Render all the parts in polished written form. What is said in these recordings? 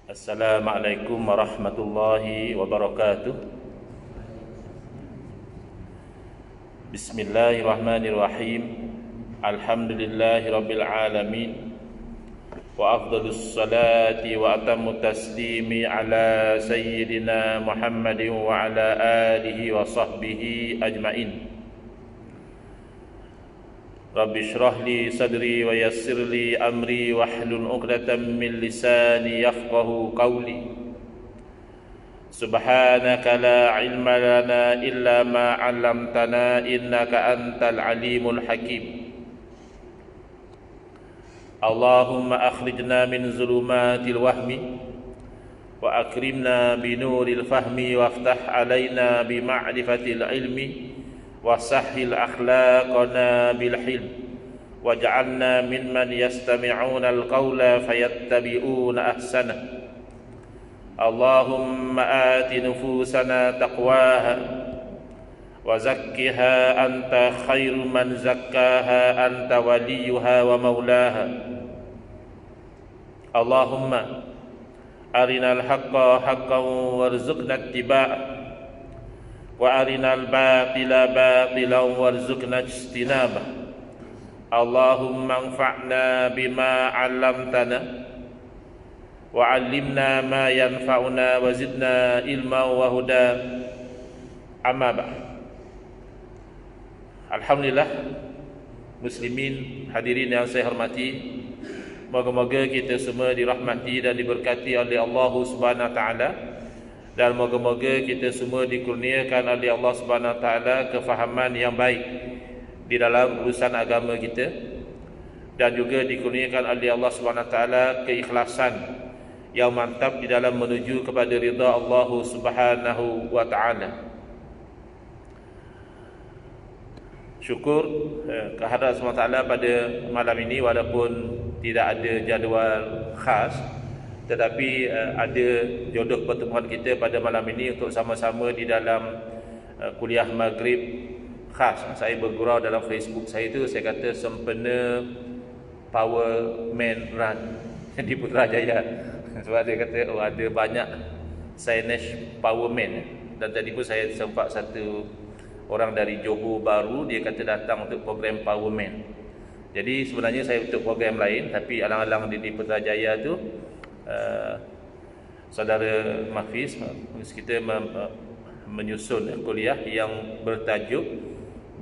Assalamualaikum warahmatullahi wabarakatuh. Bismillahirrahmanirrahim. Alhamdulillahi rabbil alamin. Wa afdalus salati wa atammu taslimi ala sayyidina Muhammadin wa ala alihi wa sahbihi ajmain. Rabbi shrah li sadri wa yassir li amri wahlul 'uqdatam min lisani yafqahu qawli. Subhanaka la ilma lana illa ma 'allamtana innaka antal alimul hakim. Allahumma akhrijna min zulumatil wahmi wa akrimna bi nuril fahmi waftah alaina bi ma'rifatil ilmi wasahhil akhlaqana bil hilm waj'alna mimman yastami'una al-qawla fayattabi'una ahsana. Allahumma ati nufusana taqwaha wa zakkiha anta khairu man zakkaha anta waliyuha wa maulaha. Allahumma arinal haqqa haqqan warzuqna ittiba'ah wa arinal batila batilan warzuqna ijtinabah. Allahumma anfa'na bima 'allamtana wa 'allimna ma yanfa'una wa zidna ilma wa huda. Amma ba'd. Alhamdulillah, muslimin hadirin yang saya hormati, moga-moga kita semua dirahmati dan diberkati oleh Allah Subhanahu wa taala. Dan moga-moga kita semua dikurniakan oleh Allah Subhanahu Wa Taala kefahaman yang baik di dalam urusan agama kita, dan juga dikurniakan oleh Allah Subhanahu Wa Taala keikhlasan yang mantap di dalam menuju kepada ridha Allah Subhanahu Wa Taala. Syukur kehadrat Allah Taala pada malam ini, walaupun tidak ada jadual khas, tetapi ada jodoh pertemuan kita pada malam ini untuk sama-sama di dalam kuliah maghrib khas. Saya bergurau dalam Facebook saya itu, saya kata sempena Power Man Run di Putrajaya. Sebab dia kata ada banyak signage Power Man. Dan tadi pun saya sempat satu orang dari Johor baru, dia kata datang untuk program Power Man. Jadi sebenarnya saya untuk program lain, tapi alang-alang di Putrajaya tu saudara Mahfiz kita menyusun kuliah yang bertajuk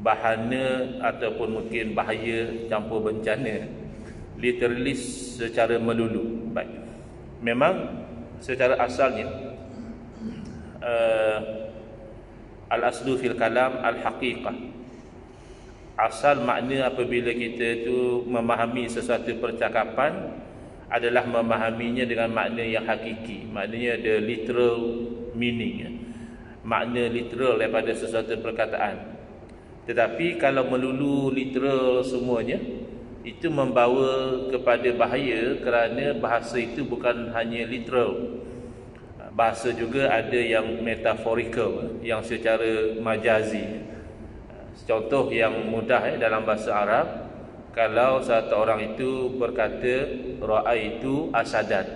bahana ataupun mungkin bahaya campur bencana, literalis secara melulu. Baik. Memang secara asalnya al-aslu fil kalam al-haqiqah. Asal makna apabila kita tu memahami sesuatu percakapan adalah memahaminya dengan makna yang hakiki. Maknanya ada literal meaning, makna literal daripada sesuatu perkataan. Tetapi kalau melulu literal semuanya, itu membawa kepada bahaya, kerana bahasa itu bukan hanya literal. Bahasa juga ada yang metaphorical, yang secara majazi. Contoh yang mudah dalam bahasa Arab, kalau satu orang itu berkata ra'aitu asadan,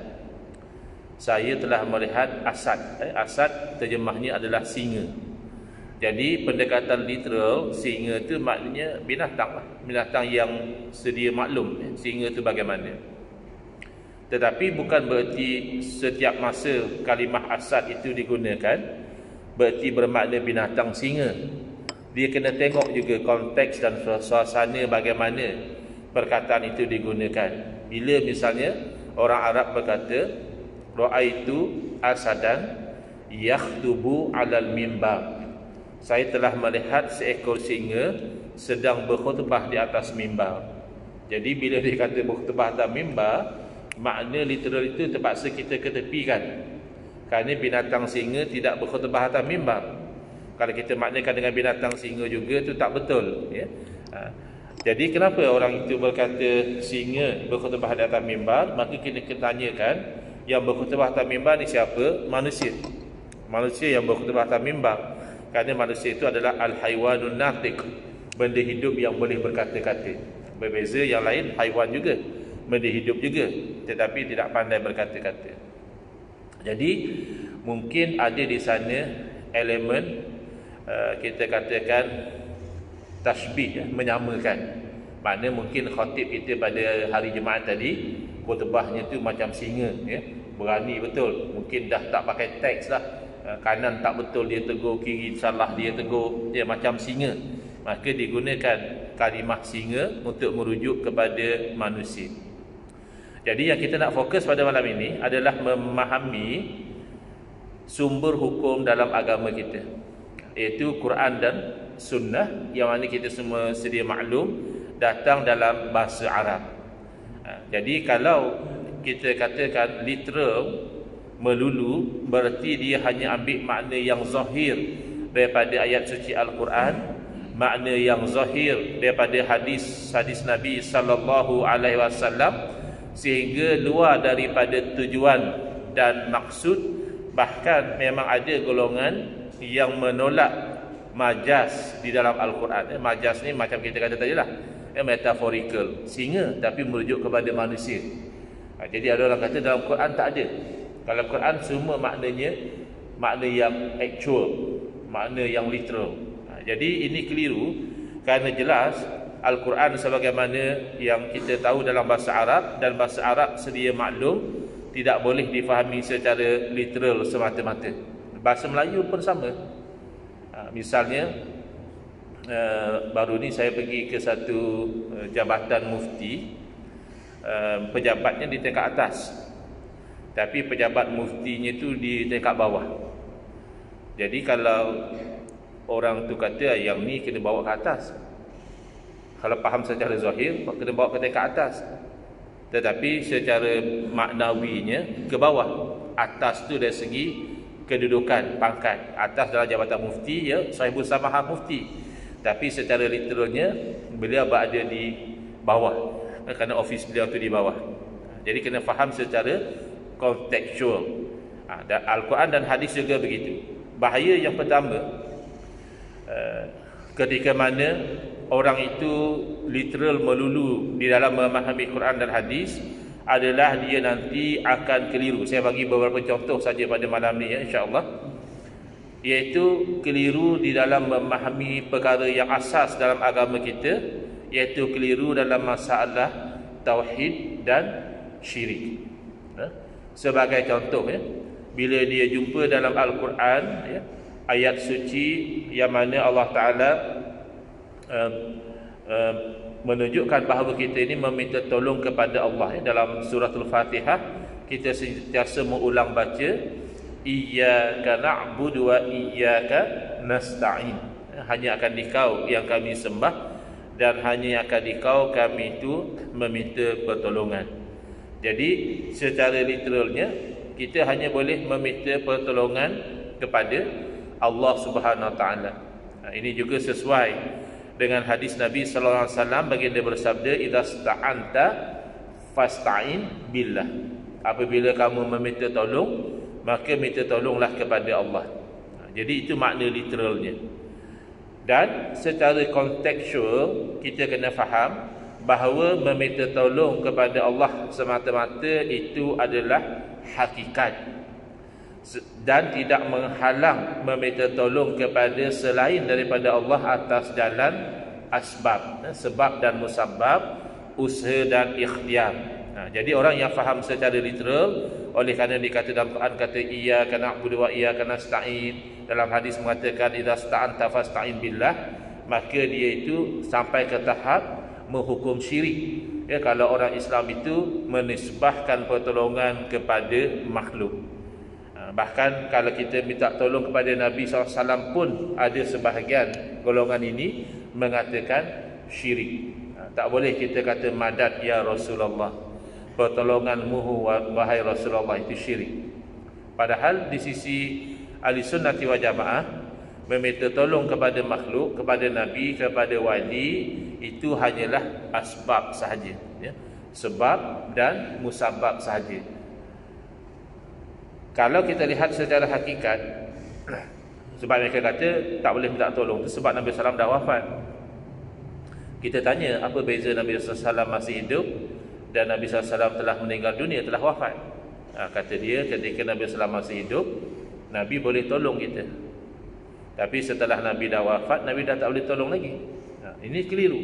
saya telah melihat asad. Asad terjemahnya adalah singa. Jadi pendekatan literal, singa itu maknanya binatang lah. Binatang yang sedia maklum singa itu bagaimana. Tetapi bukan bererti setiap masa kalimah asad itu digunakan bererti bermakna binatang singa. Dia kena tengok juga konteks dan suasana bagaimana perkataan itu digunakan. Bila misalnya orang Arab berkata ra'aitu asadan yakhdubu 'alal mimbar, saya telah melihat seekor singa sedang berkhutbah di atas mimbar. Jadi bila dia kata berkhutbah atas mimbar, makna literal itu terpaksa kita ketepikan, kerana binatang singa tidak berkhutbah atas mimbar. Kalau kita maknakan dengan binatang singa juga, itu tak betul, ya. Jadi kenapa orang itu berkata singa berkhutbah di atas mimbar? Maka kita tanyakan, yang berkhutbah atas mimbar ni siapa? Manusia. Manusia yang berkhutbah atas mimbar. Kerana manusia itu adalah al-haywanun natiq, benda hidup yang boleh berkata-kata. Berbeza yang lain, haiwan juga, benda hidup juga, tetapi tidak pandai berkata-kata. Jadi mungkin ada di sana elemen kita katakan tashbih, menyamakan. Makna mungkin khatib kita pada hari Jumaat tadi khutbahnya tu macam singa, berani betul. Mungkin dah tak pakai teks lah, kanan tak betul dia tegur, kiri salah dia tegur, dia macam singa. Maka digunakan kalimah singa untuk merujuk kepada manusia. Jadi yang kita nak fokus pada malam ini adalah memahami sumber hukum dalam agama kita, iaitu Quran dan Sunnah, yang mana kita semua sedia maklum datang dalam bahasa Arab. Jadi kalau kita katakan literal melulu, berarti dia hanya ambil makna yang zahir daripada ayat suci Al-Quran, makna yang zahir daripada hadis Nabi sallallahu alaihi wasallam, sehingga luar daripada tujuan dan maksud. Bahkan memang ada golongan yang menolak majaz di dalam Al-Quran. Majaz ni macam kita kata tadi lah, metaphorical, singa tapi merujuk kepada manusia. Jadi ada orang kata dalam Quran tak ada. Kalau Quran semua maknanya makna yang actual, makna yang literal. Jadi ini keliru, kerana jelas Al-Quran sebagaimana yang kita tahu dalam bahasa Arab, dan bahasa Arab sedia maklum tidak boleh difahami secara literal semata-mata. Bahasa Melayu pun sama. Misalnya baru ni saya pergi ke satu jabatan mufti, pejabatnya di tingkat atas, tapi pejabat muftinya tu di tingkat bawah. Jadi kalau orang tu kata yang ni kena bawa ke atas, kalau faham secara zahir kena bawa ke tingkat atas, tetapi secara maknawinya ke bawah. Atas tu dari segi kedudukan, pangkat. Atas dalam jabatan mufti, ya, sahibul samahah mufti, tapi secara literalnya beliau berada di bawah, kerana ofis beliau tu di bawah. Jadi kena faham secara kontekstual. Dan Al-Quran dan hadis juga begitu. Bahaya yang pertama, ketika mana orang itu literal melulu di dalam memahami Quran dan hadis, adalah dia nanti akan keliru. Saya bagi beberapa contoh saja pada malam ni, ya, insya-Allah. Iaitu keliru di dalam memahami perkara yang asas dalam agama kita, iaitu keliru dalam masalah tauhid dan syirik. Sebagai contoh, ya, bila dia jumpa dalam Al-Quran, ya, ayat suci yang mana Allah Ta'ala menunjukkan bahawa kita ini meminta tolong kepada Allah, ya. Dalam suratul Fatihah kita sentiasa mengulang baca iyyaka na'budu wa iyyaka nasta'in, hanya akan Dikau yang kami sembah dan hanya akan Dikau kami itu meminta pertolongan. Jadi secara literalnya kita hanya boleh meminta pertolongan kepada Allah Subhanahu Wa Taala. Ini juga sesuai dengan hadis Nabi sallallahu alaihi wasallam, baginda bersabda, idza sta'anta fasta'in billah. Apabila kamu meminta tolong, maka minta tolonglah kepada Allah. Jadi itu makna literalnya. Dan secara kontekstual kita kena faham bahawa meminta tolong kepada Allah semata-mata itu adalah hakikat, dan tidak menghalang meminta tolong kepada selain daripada Allah atas jalan asbab, sebab dan musabab, usaha dan ikhtiar. Jadi orang yang faham secara literal, oleh kerana dikata dalam Quran kata iyyaka na'budu wa iyyaka nasta'in, dalam hadis mengatakan idza sta'anta fasta'in billah, maka dia itu sampai ke tahap menghukum syirik. Ya, kalau orang Islam itu menisbahkan pertolongan kepada makhluk. Bahkan kalau kita minta tolong kepada Nabi SAW pun ada sebahagian golongan ini mengatakan syirik. Tak boleh kita kata madad ya Rasulullah, pertolonganmu wahai Rasulullah, itu syirik. Padahal di sisi ahli sunnati wal jamaah, meminta tolong kepada makhluk, kepada Nabi, kepada wali, itu hanyalah asbab sahaja, ya? Sebab dan musabab sahaja. Kalau kita lihat secara hakikat, sebab mereka kata tak boleh minta tolong itu sebab Nabi SAW dah wafat. Kita tanya apa beza Nabi SAW masih hidup dan Nabi SAW telah meninggal dunia, telah wafat. Kata dia ketika Nabi SAW masih hidup, Nabi boleh tolong kita. Tapi setelah Nabi dah wafat, Nabi dah tak boleh tolong lagi. Ini keliru.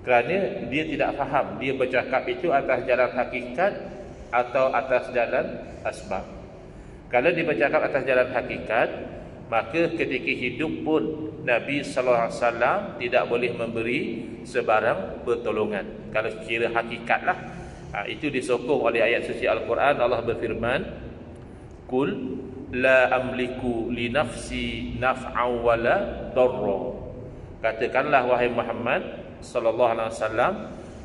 Kerana dia tidak faham, dia bercakap itu atas jalan hakikat atau atas jalan asbab. Kalau dia bercakap atas jalan hakikat, maka ketika hidup pun Nabi SAW tidak boleh memberi sebarang pertolongan. Kalau kira hakikatlah, itu disokong oleh ayat suci Al-Quran. Allah berfirman, Qul la amliku li nafsi naf'an wala darra. Katakanlah wahai Muhammad sallallahu alaihi wasallam,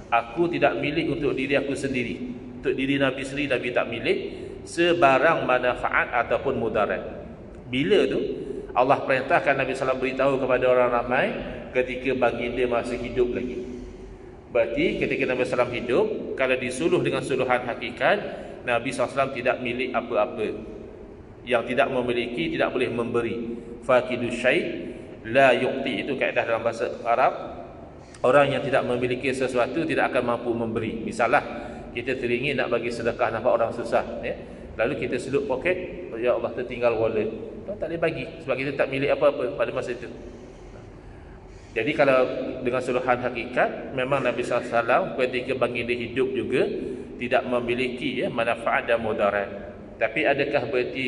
aku tidak milik untuk diri aku sendiri. Untuk diri Nabi sendiri, Nabi tak milik sebarang manfaat ataupun mudarat. Bila tu Allah perintahkan Nabi SAW beritahu kepada orang ramai ketika baginda masih hidup lagi. Berarti ketika Nabi SAW hidup, kalau disuluh dengan suluhan hakikat, Nabi SAW tidak milik apa-apa. Yang tidak memiliki tidak boleh memberi. Faqidu syai' la yuqti, itu kaedah dalam bahasa Arab. Orang yang tidak memiliki sesuatu tidak akan mampu memberi. Misalnya kita teringin nak bagi sedekah, nampak orang susah, ya? Lalu kita selut poket, ya Allah tertinggal wallet, tak boleh bagi sebab kita tak milik apa-apa pada masa itu. Jadi kalau dengan suluhan hakikat, memang Nabi SAW ketika baginda hidup juga tidak memiliki manfaat dan mudarat. Tapi adakah berarti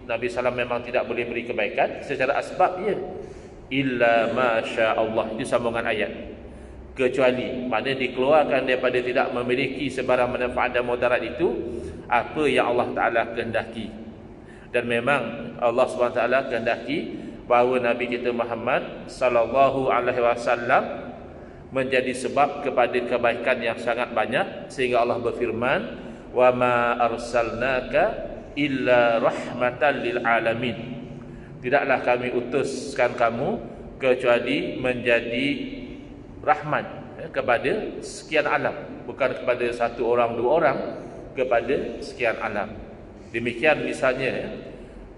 Nabi SAW memang tidak boleh beri kebaikan? Secara asbab, ya. Illa masya Allah, itu sambungan ayat. Kecuali, maknanya dikeluarkan daripada tidak memiliki sebarang manfaat dan mudarat itu apa yang Allah Ta'ala kehendaki. Dan memang Allah SWT kehendaki bahawa Nabi kita Muhammad sallallahu alaihi wasallam menjadi sebab kepada kebaikan yang sangat banyak, sehingga Allah berfirman, wa ma arsalnaka illa rahmatan lil alamin. Tidaklah kami utuskan kamu kecuali menjadi rahmat kepada sekian alam, bukan kepada satu orang dua orang, kepada sekian alam. Demikian misalnya,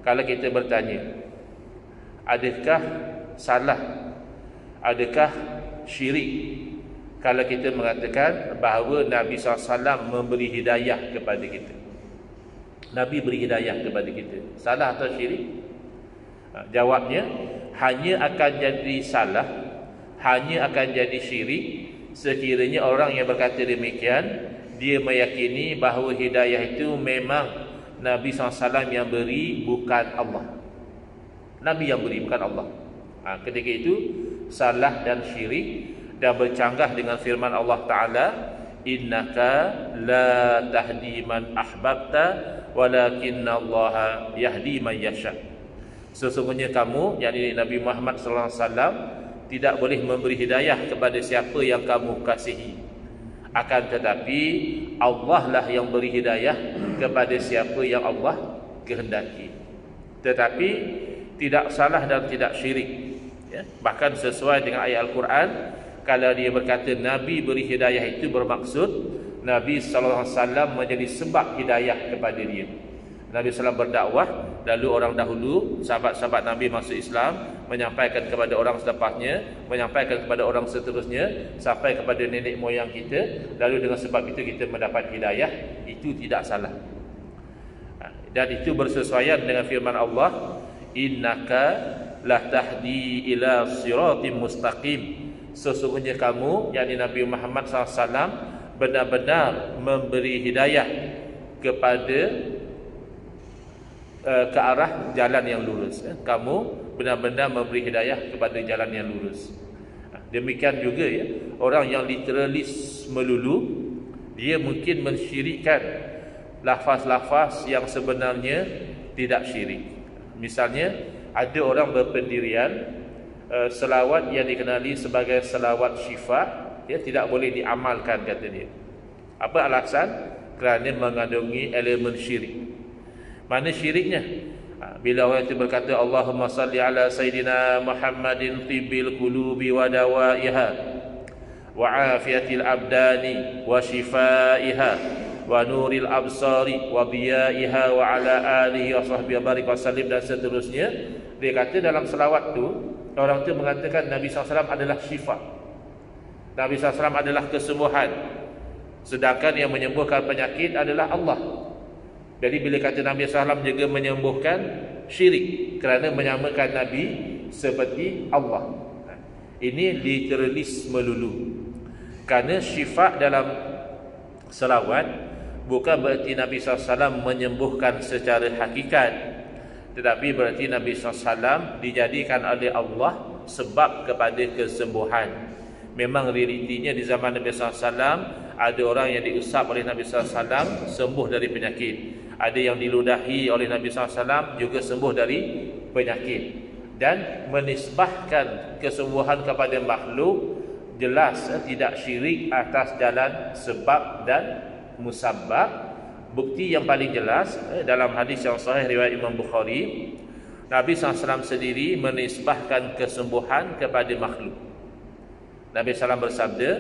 kalau kita bertanya, adakah salah, adakah syirik kalau kita mengatakan bahawa Nabi SAW memberi hidayah kepada kita? Nabi beri hidayah kepada kita, salah atau syirik? Jawabnya, hanya akan jadi salah, hanya akan jadi syirik sekiranya orang yang berkata demikian dia meyakini bahawa hidayah itu memang Nabi SAW yang beri, bukan Allah. Nabi yang beri, bukan Allah. Ketika itu salah dan syirik, dan bercanggah dengan firman Allah Ta'ala, innaka la tahdi man ahbabta walakinna Allah yahdi man yasha. Sesungguhnya kamu, yakni Nabi Muhammad SAW, tidak boleh memberi hidayah kepada siapa yang kamu kasihi. Akan tetapi Allah lah yang beri hidayah kepada siapa yang Allah kehendaki. Tetapi tidak salah dan tidak syirik, ya? Bahkan sesuai dengan ayat Al-Quran, kalau dia berkata Nabi beri hidayah, itu bermaksud Nabi SAW menjadi sebab hidayah kepada dia. Nabi SAW berdakwah, lalu orang dahulu, sahabat-sahabat Nabi masuk Islam, menyampaikan kepada orang selepasnya, menyampaikan kepada orang seterusnya, sampai kepada nenek moyang kita, lalu dengan sebab itu kita mendapat hidayah. Itu tidak salah. Dan itu bersesuaian dengan firman Allah, innaka la tahdi ila siratim mustaqim. Sesungguhnya kamu, yakni Nabi Muhammad SAW, benar-benar memberi hidayah kepada ke arah jalan yang lurus. Kamu benar-benar memberi hidayah kepada jalan yang lurus. Demikian juga, ya, orang yang literalis melulu, dia mungkin mensyirikkan lafaz-lafaz yang sebenarnya tidak syirik. Misalnya, ada orang berpendirian selawat yang dikenali sebagai selawat syifa, dia tidak boleh diamalkan, kata dia. Apa alasan? Kerana mengandungi elemen syirik. Mana syiriknya? Bila orang itu berkata Allahumma salli ala Sayyidina Muhammadin tibbil qulubi wa dawaiha wa afiyatil abdani wa shifaiha wa nuril absari wa biyaiha wa ala alihi wa sahbihi barik wa sallim, dan seterusnya. Dia kata dalam selawat tu, orang itu mengatakan Nabi SAW adalah syifa, Nabi SAW adalah kesembuhan, sedangkan yang menyembuhkan penyakit adalah Allah. Jadi bila kata Nabi SAW juga menyembuhkan syirik kerana menyamakan Nabi seperti Allah. Ini literalis melulu. Kerana syifa dalam selawat bukan berarti Nabi SAW menyembuhkan secara hakikat, tetapi berarti Nabi SAW dijadikan oleh Allah sebab kepada kesembuhan. Memang realitinya di zaman Nabi SAW ada orang yang diusap oleh Nabi SAW sembuh dari penyakit. Ada yang diludahi oleh Nabi SAW juga sembuh dari penyakit. Dan menisbahkan kesembuhan kepada makhluk jelas tidak syirik atas jalan sebab dan musabbab. Bukti yang paling jelas dalam hadis yang sahih riwayat Imam Bukhari, Nabi SAW sendiri menisbahkan kesembuhan kepada makhluk. Nabi SAW bersabda,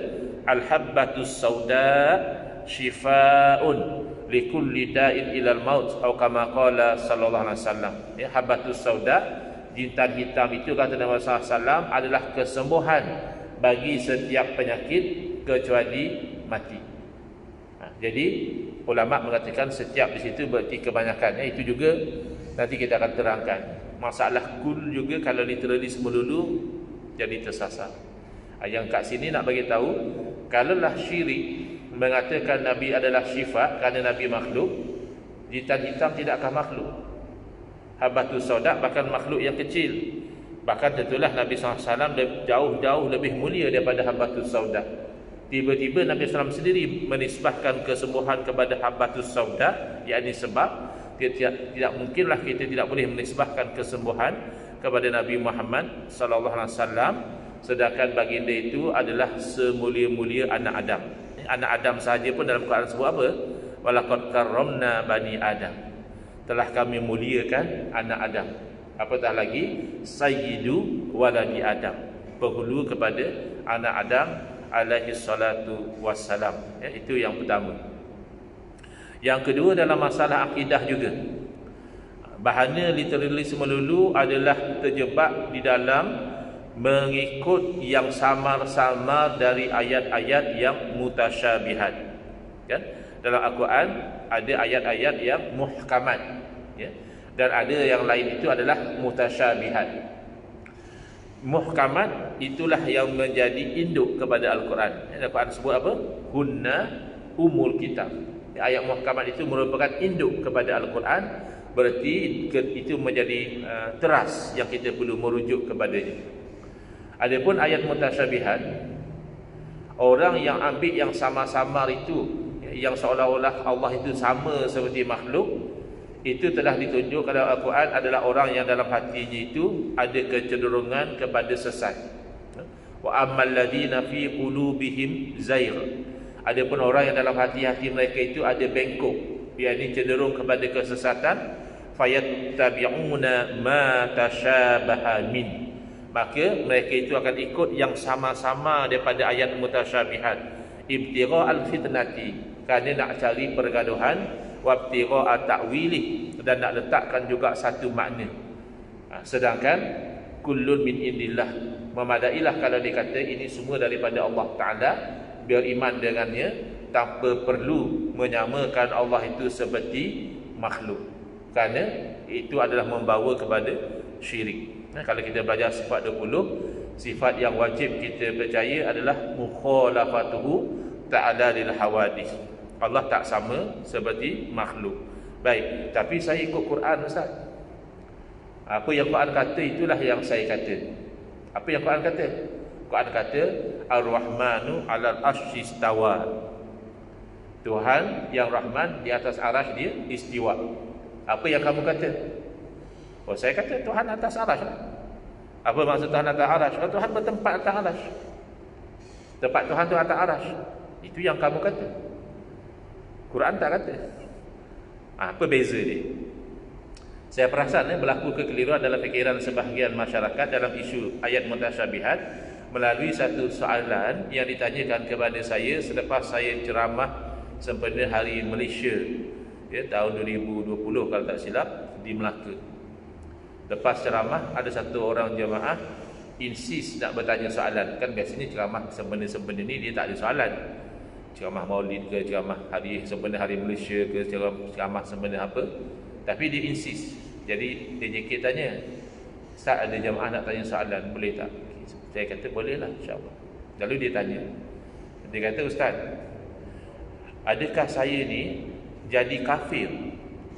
Al-habbatus sauda shifaun likulli da'in ilal maut, atau kama qala sallallahu alaihi wasallam. Ya, habbatus sauda, jintan hitam itu kata Nabi SAW adalah kesembuhan bagi setiap penyakit kecuali mati. Jadi ulama mengatakan setiap di situ berarti kebanyakan. Itu juga nanti kita akan terangkan. Masalah kul juga kalau literalis melulu jadi tersasar. Yang kat sini nak bagi tahu, kalaulah syirik mengatakan Nabi adalah syifa kerana Nabi makhluk, jintan hitam tidakkah makhluk? Habbatus sauda bahkan makhluk yang kecil. Bahkan tentulah Nabi SAW jauh-jauh lebih mulia daripada habbatus sauda. Tiba-tiba Nabi SAW sendiri menisbahkan kesembuhan kepada habbatus sauda, yakni sebab tidak mungkinlah kita tidak boleh menisbahkan kesembuhan kepada Nabi Muhammad SAW, sedangkan baginda itu adalah semulia-mulia anak Adam. Anak Adam sahaja pun dalam Quran sebut apa? Walaqad karramna bani Adam. Telah kami muliakan anak Adam. Apatah lagi sayyidu waladi Adam, penghulu kepada anak Adam alaihi salatu wassalam. Itu yang pertama. Yang kedua dalam masalah akidah juga, bahana literalis melulu adalah terjebak di dalam mengikut yang samar-samar dari ayat-ayat yang mutasyabihat. Kan? Dalam Al-Quran ada ayat-ayat yang muhkamat, ya? Dan ada yang lain itu adalah mutasyabihat. Muhkamat itulah yang menjadi induk kepada Al-Quran. Al-Quran sebut apa? Hunna umul kitab. Ayat muhkamat itu merupakan induk kepada Al-Quran. Berarti itu menjadi teras yang kita perlu merujuk kepadanya. Adapun ayat mutasyabihat, orang yang ambil yang sama-samar itu, yang seolah-olah Allah itu sama seperti makhluk, itu telah ditunjuk dalam Al-Quran adalah orang yang dalam hatinya itu ada kecenderungan kepada sesat. Wa ammal ladina fi qulubihim zayg. Adapun orang yang dalam hati-hati mereka itu ada bengkok, yakni cenderung kepada kesesatan, fayattabi'una ma tashabaha min. Maka mereka itu akan ikut yang sama-sama daripada ayat mutasyabihat, ibtigha al-fitnati, kerana nak cari pergaduhan, wa ibtigha at-ta'wili, dan nak letakkan juga satu makna. Sedangkan kullun min indillah, memadailah kalau dikata ini semua daripada Allah Ta'ala, beriman dengannya tanpa perlu menyamakan Allah itu seperti makhluk, kerana itu adalah membawa kepada syirik. Kalau kita belajar sifat 20, sifat yang wajib kita percaya adalah mukhalafatuhu ta'ala lil hawadith. Allah tak sama seperti makhluk. Baik, tapi saya ikut Quran, Ustaz. Apa yang Quran kata itulah yang saya kata. Apa yang Quran kata? Quran kata Ar-Rahmanu 'alal arsy istawa. Tuhan yang Rahman di atas arasy dia istiwa. Apa yang kamu kata? Oh, saya kata Tuhan atas arasy. Apa maksud Tuhan atas arasy? Oh, Tuhan bertempat atas arasy. Tempat Tuhan tu atas arasy. Itu yang kamu kata. Quran tak kata. Apa beza dia? Saya perasan berlaku kekeliruan dalam fikiran sebahagian masyarakat dalam isu ayat mutasyabihat melalui satu soalan yang ditanyakan kepada saya selepas saya ceramah sempena Hari Malaysia, ya, tahun 2020 kalau tak silap, di Melaka. Lepas ceramah ada satu orang jemaah insist nak bertanya soalan. Kan biasanya ceramah sempena-sempena ni dia tak ada soalan. ceramah Maulid ke, ceramah hari sempena Hari Malaysia ke, ceramah sempena apa, tapi dia insist. Jadi DJK tanya, "Ustaz, ada jemaah nak tanya soalan, boleh tak?" Saya kata bolehlah, insya-Allah. Lalu dia tanya. Dia kata, "Ustaz, adakah saya ni jadi kafir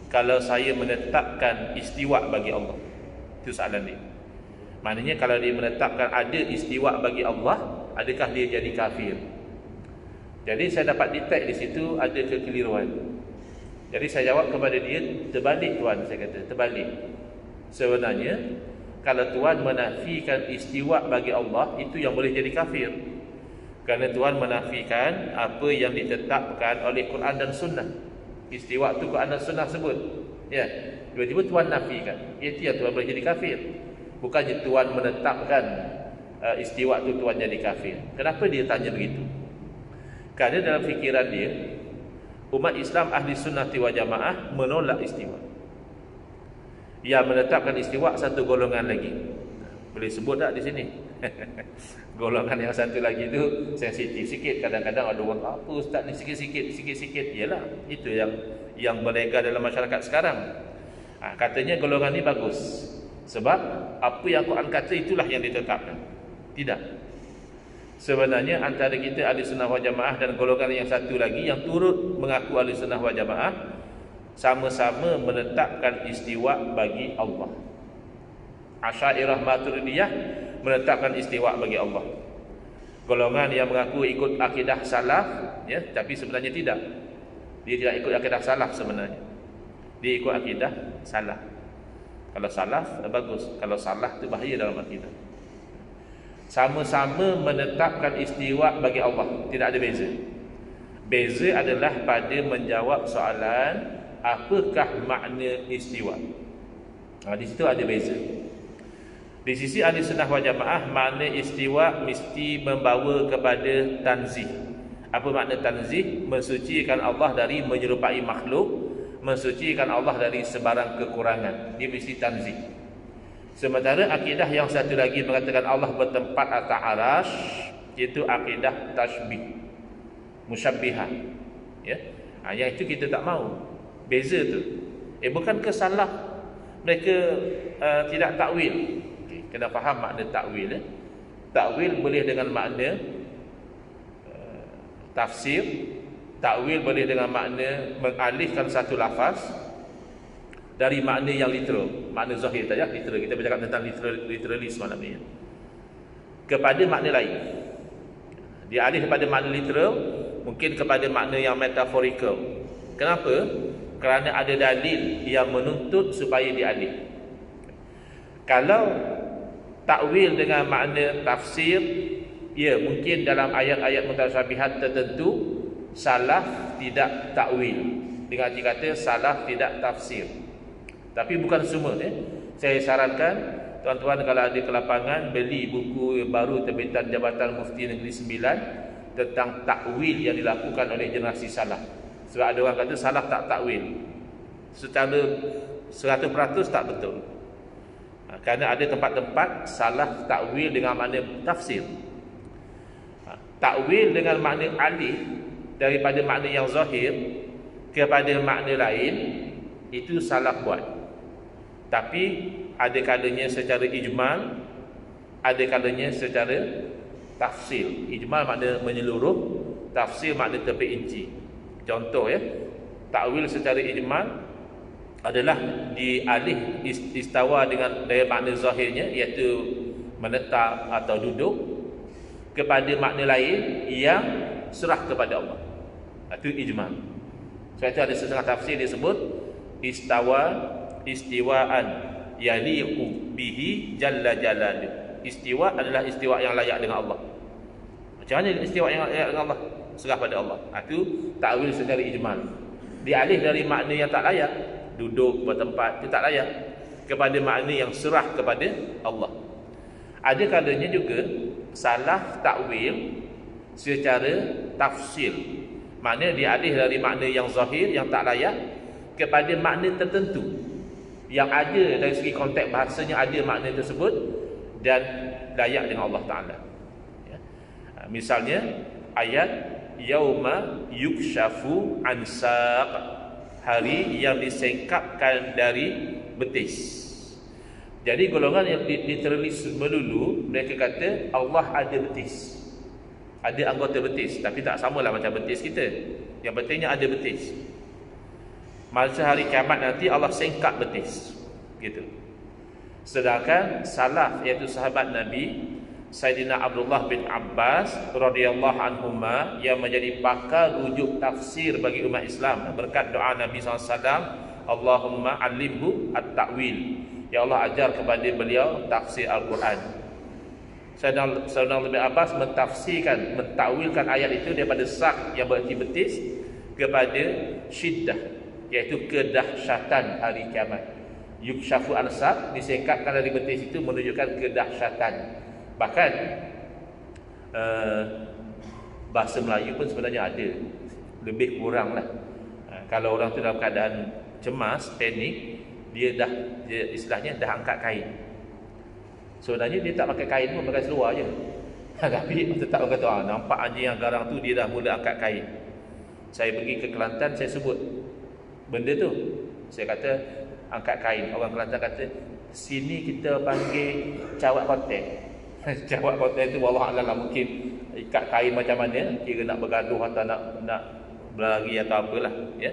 kalau saya menetapkan istiwa bagi Allah?" Itu soalan dia. Maknanya kalau dia menetapkan ada istiwa bagi Allah, adakah dia jadi kafir? Jadi saya dapat detect di situ ada kekeliruan. Jadi saya jawab kepada dia, terbalik tuan, saya kata, terbalik. Sebenarnya kalau Tuhan menafikan istiwa bagi Allah, itu yang boleh jadi kafir. Kerana Tuhan menafikan apa yang ditetapkan oleh Quran dan Sunnah. Istiwa itu Quran dan Sunnah sebut. Ya, tiba-tiba Tuhan nafikan. Itu yang Tuhan boleh jadi kafir. Bukannya Tuhan menetapkan istiwa itu Tuhan jadi kafir. Kenapa dia tanya begitu? Kerana dalam fikiran dia, umat Islam ahli sunnah wal jamaah menolak istiwa. Yang menetapkan istiwa satu golongan lagi. Boleh sebut tak di sini? Golongan yang satu lagi tu sensitif sikit. Kadang-kadang ada orang, apa ustaz ni sikit-sikit. Yalah, itu yang beredar dalam masyarakat sekarang. Katanya golongan ni bagus. Sebab apa yang Quran kata itulah yang ditetapkan. Tidak. Sebenarnya antara kita ahli sunnah wal jamaah dan golongan yang satu lagi yang turut mengaku ahli sunnah wal jamaah, sama-sama menetapkan istiwa bagi Allah. Asy'ariyah Maturidiyah menetapkan istiwa bagi Allah. Golongan yang mengaku ikut akidah salaf, ya, tapi sebenarnya tidak. Dia tidak ikut akidah salaf sebenarnya. Dia ikut akidah salaf. Kalau salaf bagus, kalau salah itu bahaya dalam akidah. Sama-sama menetapkan istiwa bagi Allah, tidak ada beza. Beza adalah pada menjawab soalan apakah makna istiwa. Di situ ada beza. Di sisi ahli sunnah wal jamaah, makna istiwa mesti membawa kepada tanzih. Apa makna tanzih? Mensucikan Allah dari menyerupai makhluk, mensucikan Allah dari sebarang kekurangan. Dia mesti tanzih. Sementara akidah yang satu lagi mengatakan Allah bertempat atas arasy, iaitu akidah tashbih, musyabbihah. Ya. Yang itu kita tak mau. Beza tu. Bukan kesalah mereka tidak takwil. Kena faham makna takwil. Takwil boleh dengan makna tafsir. Takwil boleh dengan makna mengalihkan satu lafaz dari makna yang literal, makna zahir saja, literal. Kita bercakap tentang literalis malam ni, kepada makna lain. Dialih kepada makna literal, mungkin kepada makna yang metaphorical. Kenapa? Kerana ada dalil yang menuntut supaya dialih. Kalau takwil dengan makna tafsir, ya mungkin dalam ayat-ayat mutasyabihat tertentu salaf tidak takwil, dengan arti kata salaf tidak tafsir. Tapi bukan semua. Saya sarankan tuan-tuan kalau ada ke lapangan, beli buku baru terbitan Jabatan Mufti Negeri Sembilan tentang takwil yang dilakukan oleh generasi salaf. Sebab ada orang kata salaf tak takwil. Secara 100% tak betul. Kerana ada tempat-tempat salaf takwil dengan makna tafsir. Takwil dengan makna alih daripada makna yang zahir kepada makna lain, itu salaf buat. Tapi ada kalanya secara ijmal, ada kalanya secara tafsir. Ijmal makna menyeluruh, tafsir makna terperinci. Contoh, ya, takwil secara ijmal adalah dialih istawa dengan dari makna zahirnya, iaitu menetap atau duduk, kepada makna lain yang serah kepada Allah. Itu ijmal. Sebab itu ada setengah tafsir disebut istiwaan yaliqu bihi jalla jalaluh. Istiwa adalah istiwa yang layak dengan Allah. Macam mana istiwa yang layak dengan Allah? Serah pada Allah. Itu takwil secara ijmal. Dialih dari makna yang tak layak, duduk bertempat, itu tak layak, kepada makna yang serah kepada Allah. Ada kalanya juga salah takwil secara tafsir. Makna dialih dari makna yang zahir, yang tak layak, kepada makna tertentu yang ada dari segi konteks bahasanya, ada makna tersebut dan layak dengan Allah Ta'ala. Ya. Misalnya ayat yauma yukshafu an saq, hari yang disingkapkan dari betis. Jadi golongan yang literalis melulu, mereka kata Allah ada betis, ada anggota betis, tapi tak samalah macam betis kita. Yang pentingnya ada betis. Masa hari kiamat nanti Allah singkap betis, gitu. Sedangkan salaf, iaitu sahabat Nabi Sayyidina Abdullah bin Abbas radhiyallahu anhuma, yang menjadi pakar rujuk tafsir bagi umat Islam berkat doa Nabi SAW, Allahumma alimhu at-ta'wil, ya Allah ajar kepada beliau tafsir Al-Quran. Sayyidina bin Abbas mentakwilkan ayat itu daripada sak yang berarti betis kepada syiddah, iaitu kedahsyatan hari kiamat. Yukshafu al-saq, disingkapkan dari betis itu menunjukkan kedahsyatan. Bahkan bahasa Melayu pun sebenarnya ada, lebih kurang lah. Kalau orang tu dalam keadaan cemas, panik, dia istilahnya dah angkat kain. Sebenarnya dia tak pakai kain pun, pakai seluar je. Tapi tetap orang kata, nampak anjing yang garang tu, dia dah mula angkat kain. Saya pergi ke Kelantan, saya sebut benda tu. Saya kata angkat kain. Orang Kelantan kata, sini kita panggil cawat konten. Cawat konten tu wallahualam lah, mungkin ikat kain macam mana, kira nak bergaduh atau nak berlari atau apalah, ya.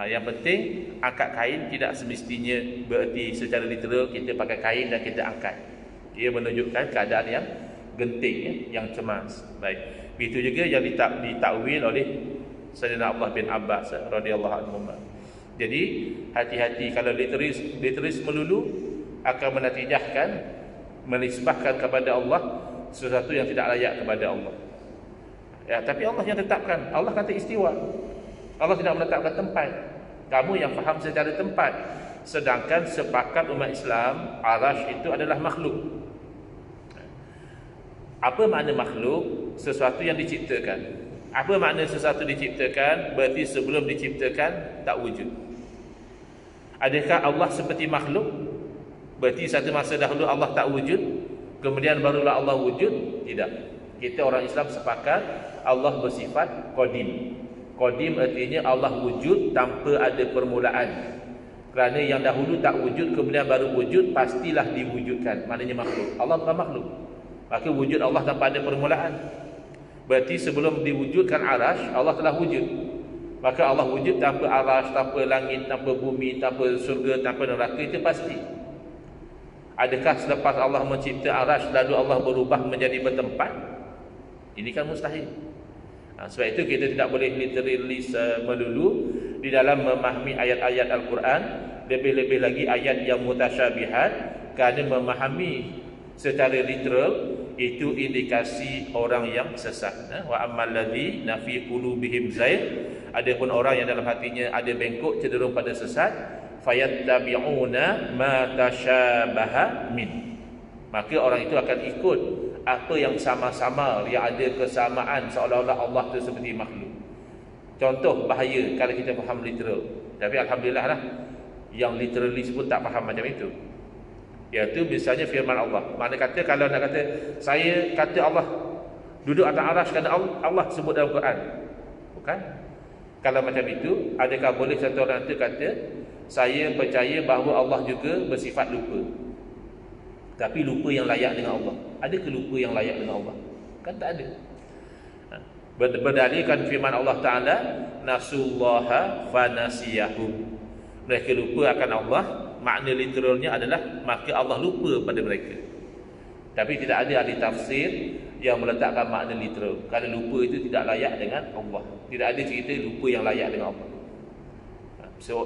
Yang penting angkat kain tidak semestinya berarti secara literal kita pakai kain dan kita angkat. Dia menunjukkan keadaan yang genting, ya, yang cemas. Baik. Begitu juga yang ditakwil oleh Sayyidina Abdullah bin Abbas radhiyallahu anhu. Jadi hati-hati kalau literis melulu akan menatijahkan menisbahkan kepada Allah sesuatu yang tidak layak kepada Allah. Ya, tapi Allah yang tetapkan. Allah kata istiwa. Allah tidak menetapkan tempat. Kamu yang faham secara tempat. Sedangkan sepakat umat Islam, arash itu adalah makhluk. Apa makna makhluk? Sesuatu yang diciptakan. Apa makna sesuatu diciptakan? Berarti sebelum diciptakan tak wujud. Adakah Allah seperti makhluk? Berarti satu masa dahulu Allah tak wujud, kemudian barulah Allah wujud? Tidak. Kita orang Islam sepakat Allah bersifat qadim. Qadim artinya Allah wujud tanpa ada permulaan. Kerana yang dahulu tak wujud kemudian baru wujud, pastilah diwujudkan. Maknanya makhluk. Allah bukan makhluk. Maka wujud Allah tanpa ada permulaan. Berarti sebelum diwujudkan arash, Allah telah wujud. Maka Allah wujud tanpa arash, tanpa langit, tanpa bumi, tanpa surga, tanpa neraka, itu pasti. Adakah selepas Allah mencipta arash lalu Allah berubah menjadi bertempat? Ini kan mustahil. Sebab itu kita tidak boleh literalis melulu di dalam memahami ayat-ayat Al-Quran, lebih-lebih lagi ayat yang mutasyabihat, kerana memahami secara literal itu indikasi orang yang sesat. Wa ammal ladzina fi qulubihim zayg, adapun orang yang dalam hatinya ada bengkok, cenderung pada sesat, fayattabi'una ma tasyabaha min, maka orang itu akan ikut apa yang sama-sama, yang ada kesamaan, seolah-olah Allah itu seperti makhluk. Contoh bahaya kalau kita faham literal. Tapi alhamdulillah lah, yang literalis pun tak faham macam itu. Iaitu misalnya firman Allah. Mana kata, kalau nak kata saya kata Allah duduk atas arash kerana Allah sebut dalam Quran, bukan? Kalau macam itu, adakah boleh satu orang itu kata saya percaya bahawa Allah juga bersifat lupa, tapi lupa yang layak dengan Allah? Adakah lupa yang layak dengan Allah? Kan tak ada. Berdalilkan firman Allah Ta'ala, nasullaha fanasiyahum, mereka lupa akan Allah. Makna literalnya adalah maka Allah lupa pada mereka. Tapi tidak ada ahli tafsir yang meletakkan makna literal. Kalau lupa itu tidak layak dengan Allah. Tidak ada cerita lupa yang layak dengan Allah.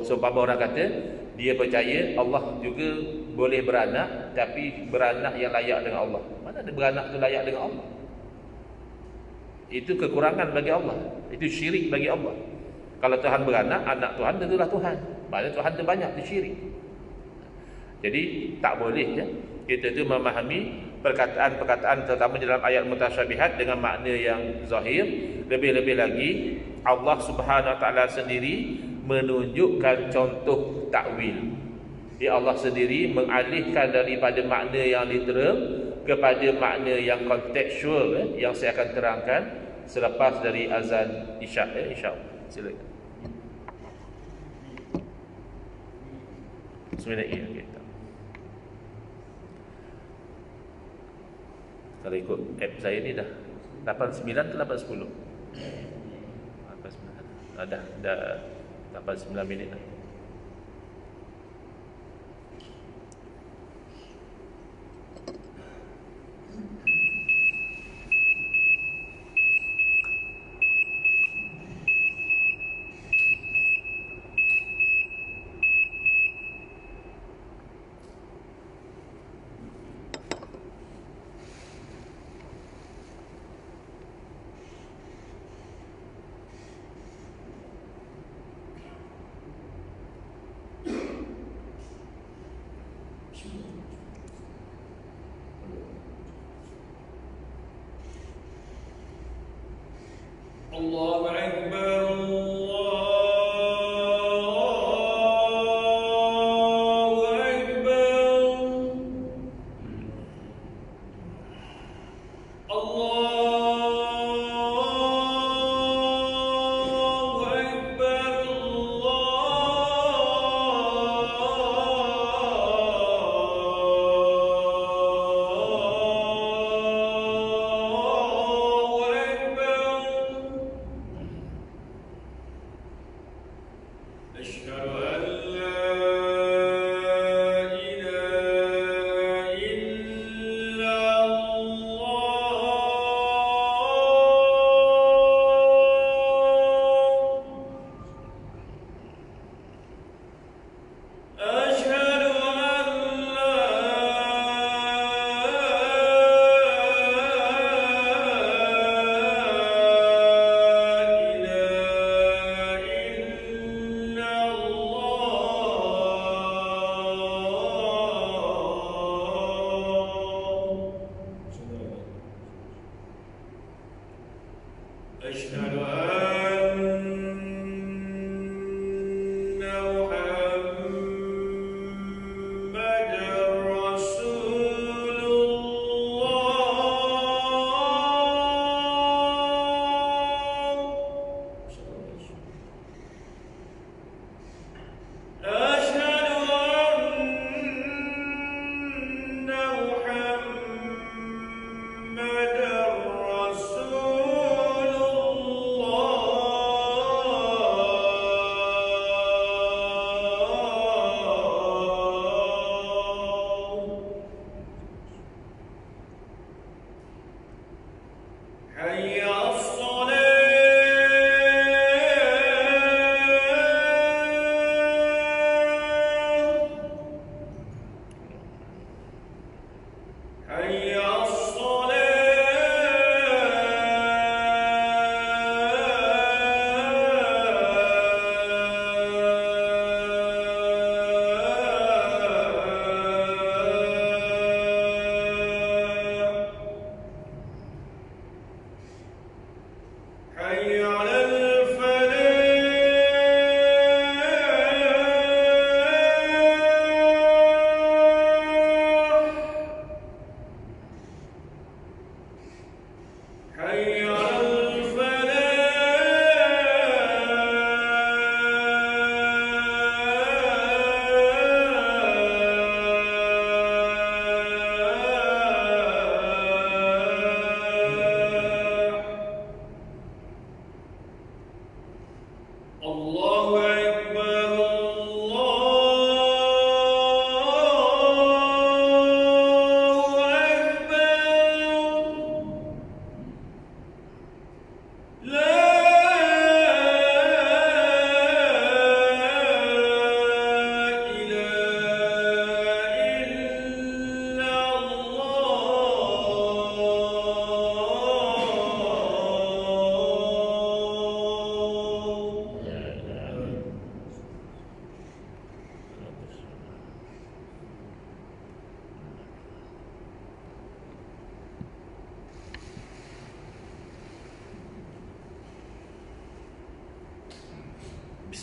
Seumpama orang kata dia percaya Allah juga boleh beranak, tapi beranak yang layak dengan Allah. Mana ada beranak tu layak dengan Allah? Itu kekurangan bagi Allah. Itu syirik bagi Allah. Kalau Tuhan beranak, anak Tuhan tentulah Tuhan. Maknanya Tuhan tu banyak, itu syirik. Jadi tak boleh, ya, kita tu memahami perkataan-perkataan terutama dalam ayat mutasyabihat dengan makna yang zahir. Lebih-lebih lagi Allah Subhanahu Wa Taala sendiri menunjukkan contoh takwil. Allah sendiri mengalihkan daripada makna yang literal kepada makna yang kontekstual, yang saya akan terangkan. selepas dari azan Isyak. Isyak. Silakan. Bismillahirrahmanirrahim. Okay. Kalau ikut app saya ni dah 89 ke 8.10? 89. Dah 89 minit dah. Allahu Akbar.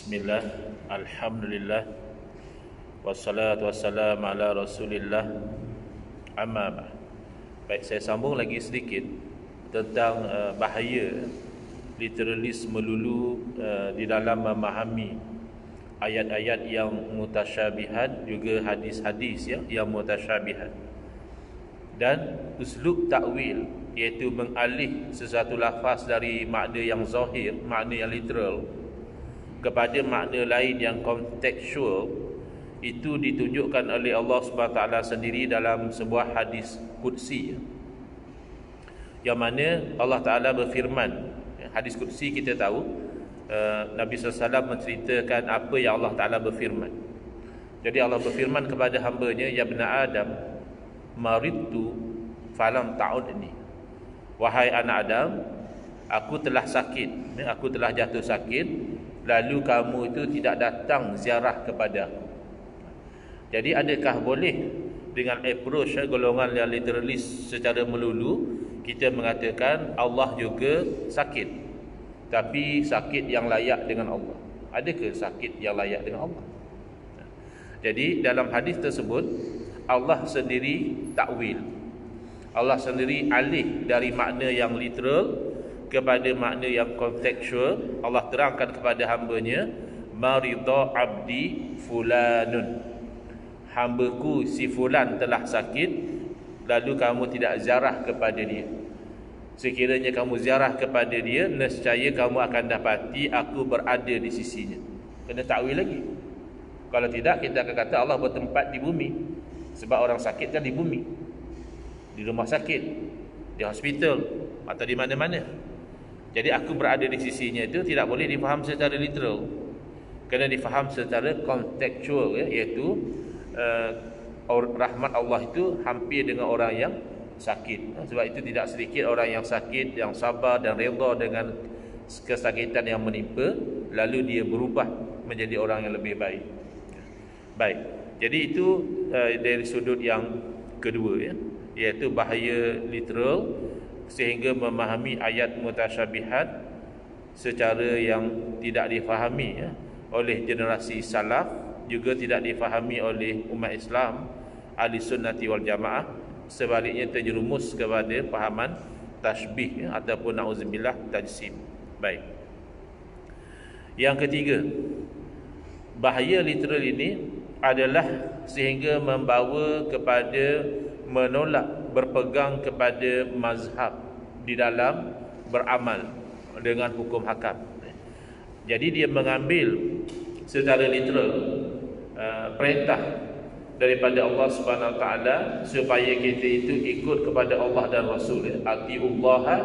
Bismillah, alhamdulillah, wassalatu wassalamu ala rasulillah, amma ba'd. Baik, saya sambung lagi sedikit tentang bahaya literalis melulu di dalam memahami ayat-ayat yang mutasyabihat, juga hadis-hadis yang mutasyabihat. Dan uslub takwil, iaitu mengalih sesuatu lafaz dari makna yang zahir, makna yang literal, kepada makna lain yang kontekstual, itu ditunjukkan oleh Allah SWT sendiri dalam sebuah hadis qudsi, yang mana Allah Ta'ala berfirman. Hadis qudsi kita tahu, Nabi SAW menceritakan apa yang Allah Ta'ala berfirman. Jadi Allah berfirman kepada hambanya, ya bna Adam, maridtu falam ta'udni. Wahai anak Adam, aku telah sakit, aku telah jatuh sakit, lalu kamu itu tidak datang ziarah kepada aku. Jadi adakah boleh dengan approach golongan yang literalis secara melulu kita mengatakan Allah juga sakit, tapi sakit yang layak dengan Allah? Adakah sakit yang layak dengan Allah? Jadi dalam hadis tersebut Allah sendiri takwil, Allah sendiri alih dari makna yang literal kepada makna yang kontekstual. Allah terangkan kepada hambanya, marida abdi fulanun, hambaku si fulan telah sakit, lalu kamu tidak ziarah kepada dia. Sekiranya kamu ziarah kepada dia, nescaya kamu akan dapati aku berada di sisinya. Kena takwil lagi. Kalau tidak, kita akan kata Allah bertempat di bumi. Sebab orang sakit kan di bumi, di rumah sakit, di hospital, atau di mana-mana. Jadi aku berada di sisinya itu tidak boleh difaham secara literal, kena difaham secara kontekstual, iaitu rahmat Allah itu hampir dengan orang yang sakit. Sebab itu tidak sedikit orang yang sakit yang sabar dan redha dengan kesakitan yang menimpa, lalu dia berubah menjadi orang yang lebih baik. Baik, jadi itu dari sudut yang kedua, iaitu bahaya literal sehingga memahami ayat mutasyabihat secara yang tidak difahami oleh generasi salaf, juga tidak difahami oleh umat Islam ahli sunnati wal jamaah. Sebaliknya terjerumus kepada fahaman tashbih ataupun na'udzubillah tajsim. Baik, yang ketiga, bahaya literal ini adalah sehingga membawa kepada menolak berpegang kepada mazhab di dalam beramal dengan hukum hakam. Jadi dia mengambil secara literal perintah daripada Allah Subhanahu Wa Taala supaya kita itu ikut kepada Allah dan Rasul, atiullaha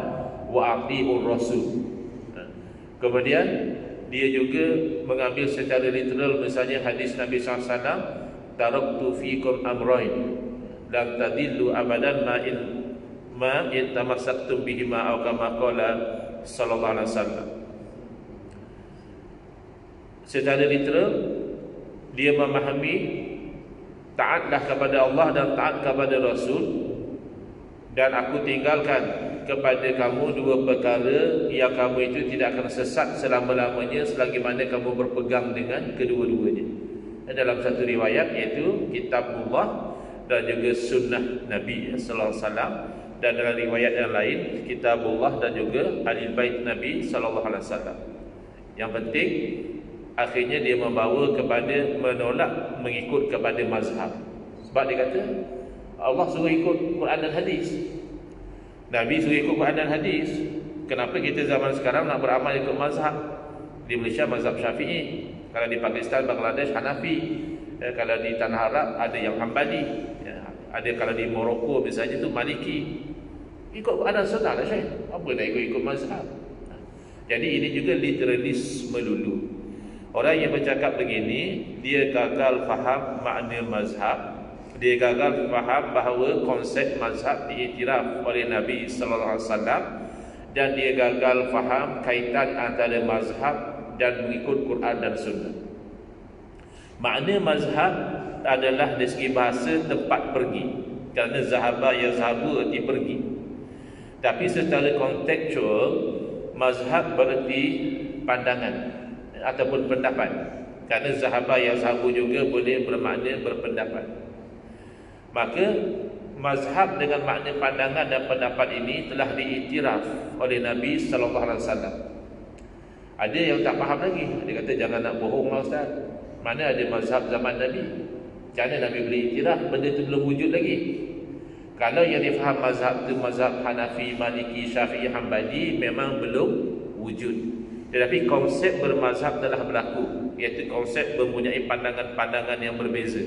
wa atiur rasul. Kemudian dia juga mengambil secara literal, misalnya hadis Nabi SAW, taraktu fikum amrain lan tadillu abadan ma in tamassaktum bihima aw kama qala sallallahu alaihi wasallam. Secara literal dia memahami taatlah kepada Allah dan taat kepada Rasul, dan aku tinggalkan kepada kamu dua perkara yang kamu itu tidak akan sesat selama-lamanya selagi mana kamu berpegang dengan kedua-duanya. Dalam satu riwayat iaitu kitabullah dan juga sunnah Nabi sallallahu alaihi wasallam, dan dalam riwayat yang lain kitabullah dan juga ahli bait Nabi sallallahu alaihi wasallam. Yang penting akhirnya dia membawa kepada menolak mengikut kepada mazhab. Sebab dia kata Allah suruh ikut Quran dan hadis, Nabi suruh ikut Quran dan hadis. Kenapa kita zaman sekarang nak beramal ikut mazhab? Di Malaysia mazhab Syafi'i, kalau di Pakistan, Bangladesh Hanafi, kalau di tanah Arab ada yang Hambali, ada kalau di Morocco misalnya tu Maliki. Ikut Quran dan sunnah lah Syekh. Apa nak ikut mazhab? Jadi ini juga literalis melulu. Orang yang bercakap begini, dia gagal faham makna mazhab. Dia gagal faham bahawa konsep mazhab diiktiraf oleh Nabi sallallahu alaihi wasallam, dan dia gagal faham kaitan antara mazhab dan mengikut Quran dan sunnah. Makna mazhab adalah dari segi bahasa tempat pergi, kerana zahaba yazhabu arti pergi. Tapi secara kontekstual, mazhab berarti pandangan ataupun pendapat, kerana zahaba yazhabu juga boleh bermakna berpendapat. Maka mazhab dengan makna pandangan dan pendapat ini telah diiktiraf oleh Nabi sallallahu alaihi wasallam. Ada yang tak faham lagi, dia kata jangan nak bohonglah ustaz. Mana ada mazhab zaman Nabi? Macam mana Nabi boleh iktiraf benda tu belum wujud lagi? Kalau yang difaham mazhab tu mazhab Hanafi, Maliki, Syafi'i, Hambali memang belum wujud. Tetapi konsep bermazhab telah berlaku, iaitu konsep mempunyai pandangan-pandangan yang berbeza.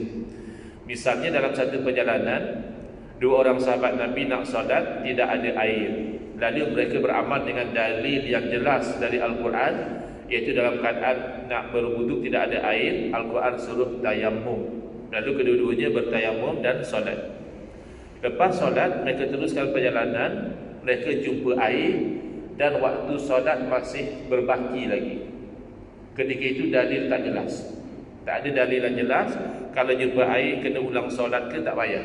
Misalnya dalam satu perjalanan, dua orang sahabat Nabi nak solat, tidak ada air. Lalu mereka beramal dengan dalil yang jelas dari Al-Quran, iaitu dalam keadaan nak berwuduk tidak ada air, Al-Quran suruh tayammum. Lalu kedua-duanya bertayamum dan solat. Lepas solat, mereka teruskan perjalanan, mereka jumpa air dan waktu solat masih berbaki lagi. Ketika itu dalil tak jelas. Tak ada dalil yang jelas, kalau jumpa air kena ulang solat ke tak payah.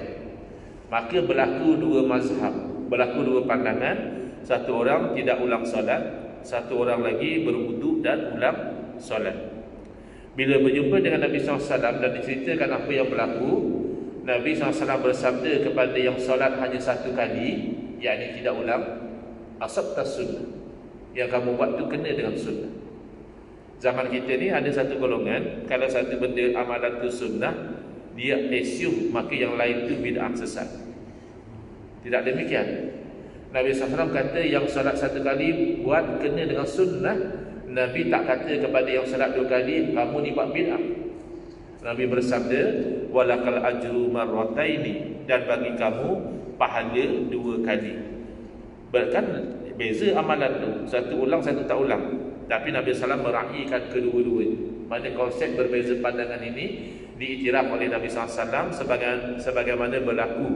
Maka berlaku dua mazhab, berlaku dua pandangan. Satu orang tidak ulang solat, satu orang lagi berwuduk dan ulang solat. Bila berjumpa dengan Nabi SAW dan diceritakan apa yang berlaku, Nabi SAW bersabda kepada yang solat hanya satu kali, yakni tidak ulang, asabtas sunnah, yang kamu buat tu kena dengan sunnah. Zaman kita ni ada satu golongan, kalau satu benda amalan tu sunnah, dia assume maka yang lain tu bid'ah sesat. Tidak demikian. Nabi SAW kata yang solat satu kali buat kena dengan sunnah. Nabi tak kata kepada yang solat dua kali kamu ni buat bid'ah. Nabi bersabda walakal ajru marrataini, dan bagi kamu pahala dua kali. Bahkan beza amalan tu, satu ulang satu tak ulang, tapi Nabi SAW meraihkan kedua-duanya. Mana konsep berbeza pandangan ini diiktiraf oleh Nabi SAW sebagaimana berlaku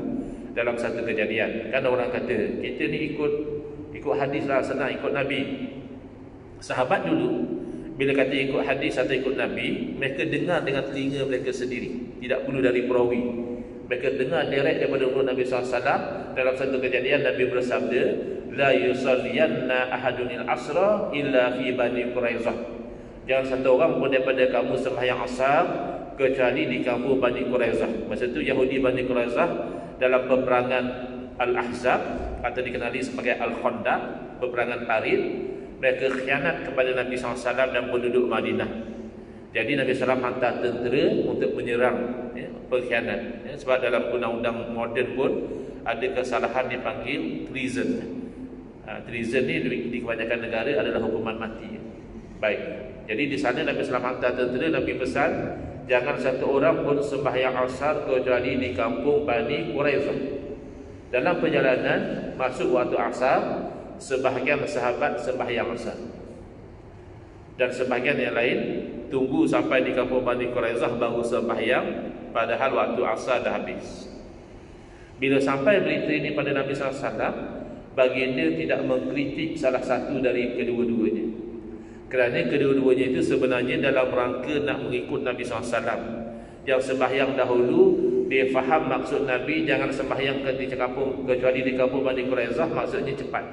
dalam satu kejadian. Kan orang kata kita ni ikut hadis lah, senang ikut Nabi. Sahabat dulu bila kata ikut hadis atau ikut Nabi, mereka dengar dengan telinga mereka sendiri, tidak perlu dari perawi. Mereka dengar direct daripada mulut Nabi SAW. Dalam satu kejadian Nabi bersabda, la yusalliyanna ahadunil asra illa fi Bani Quraizah. Jangan satu orang pun daripada kamu sembahyang asar kecuali di kampung Bani Quraizah. Masa itu Yahudi Bani Quraizah dalam peperangan Al-Ahzab atau dikenali sebagai Al-Khandaq, peperangan Tarid, mereka khianat kepada Nabi SAW dan penduduk Madinah. Jadi Nabi SAW hantar tentera untuk menyerang pengkhianat. Sebab dalam undang-undang moden pun ada kesalahan dipanggil treason. Treason ni di kebanyakan negara adalah hukuman mati. Baik. Jadi di sana Nabi SAW hantar tentera, Nabi pesan jangan satu orang pun sembahyang asar kecuali di kampung Bani Quraizah. Dalam perjalanan masuk waktu asar, sebahagian sahabat sembahyang asar dan sebahagian yang lain tunggu sampai di kampung Bani Quraizah baru sembahyang, padahal waktu asar dah habis. Bila sampai berita ini pada Nabi SAW, baginda tidak mengkritik salah satu dari kedua-duanya, kerana kedua-duanya itu sebenarnya dalam rangka nak mengikut Nabi SAW. Yang sembahyang dahulu dia faham maksud Nabi jangan sembahyang kecuali di kampung Bani Quraizah, maksudnya cepat,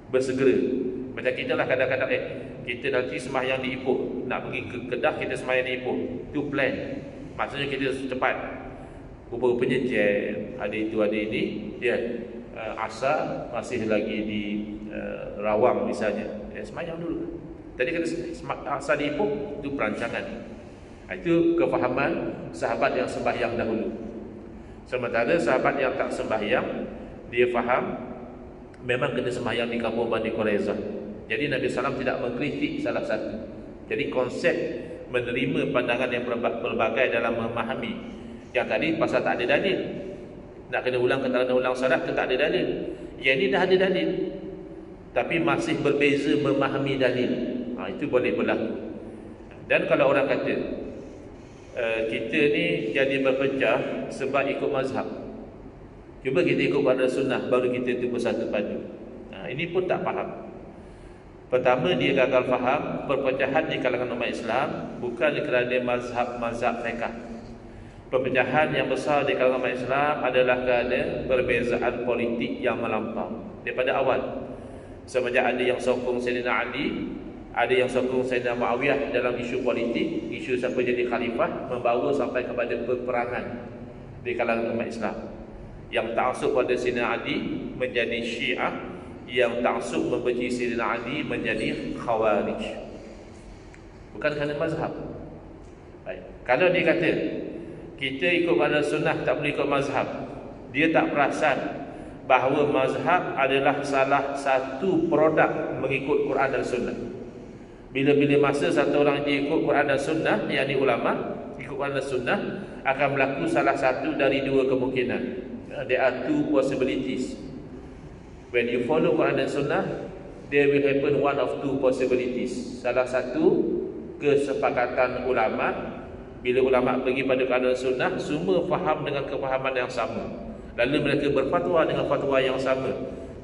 bersegera. Macam kita lah kadang-kadang kita nanti sembahyang di Ipoh, nak pergi ke Kedah, kita sembahyang di Ipoh, tu plan, maksudnya kita cepat. Rupa-rupanya jam, ada itu ada ini, asar masih lagi di Rawang misalnya, sembahyang dulu. Tadi kata asar di Ipoh, itu perancangan. Itu kefahaman sahabat yang sembahyang dahulu. Sementara sahabat yang tak sembahyang, dia faham memang kena sembahyang di kampung Bani Quraizah. Jadi Nabi SAW tidak mengkritik salah satu. Jadi konsep menerima pandangan yang pelbagai dalam memahami. Yang tadi pasal tak ada dalil, nak kena ulang ke tak kena ulang salat ke tak ada dalil. Yang ini dah ada dalil, tapi masih berbeza memahami dalil. Itu boleh berlaku. Dan kalau orang kata kita ni jadi berpecah sebab ikut mazhab, cuba kita ikut pada sunnah baru kita tu bersatu padu. Ini pun tak faham. Pertama, dia gagal faham perpecahan di kalangan umat Islam bukan kerana mazhab mereka. Perpecahan yang besar di kalangan umat Islam adalah kerana perbezaan politik yang melampau daripada awal. Semenjak ada yang sokong Sayyidina Ali, ada yang sokong Sayyidina Muawiyah dalam isu politik, isu siapa jadi khalifah, membawa sampai kepada peperangan di kalangan umat Islam. Yang ta'assub pada Sayyidina Ali menjadi Syiah, yang ta'assub membenci Sayyidina Ali menjadi Khawarij. Bukan kerana mazhab. Baik. Kalau dia kata kita ikut pada sunnah, tak boleh ikut mazhab, dia tak perasan bahawa mazhab adalah salah satu produk mengikut Quran dan sunnah. Bila-bila masa satu orang dia ikut Quran dan sunnah, yakni ulama ikut Quran dan sunnah, akan berlaku salah satu dari dua kemungkinan. There are two possibilities. When you follow Quran dan sunnah, there will happen one of two possibilities. Salah satu, kesepakatan ulama. Bila ulama pergi pada Quran dan sunnah, semua faham dengan kefahaman yang sama, lalu mereka berfatwa dengan fatwa yang sama.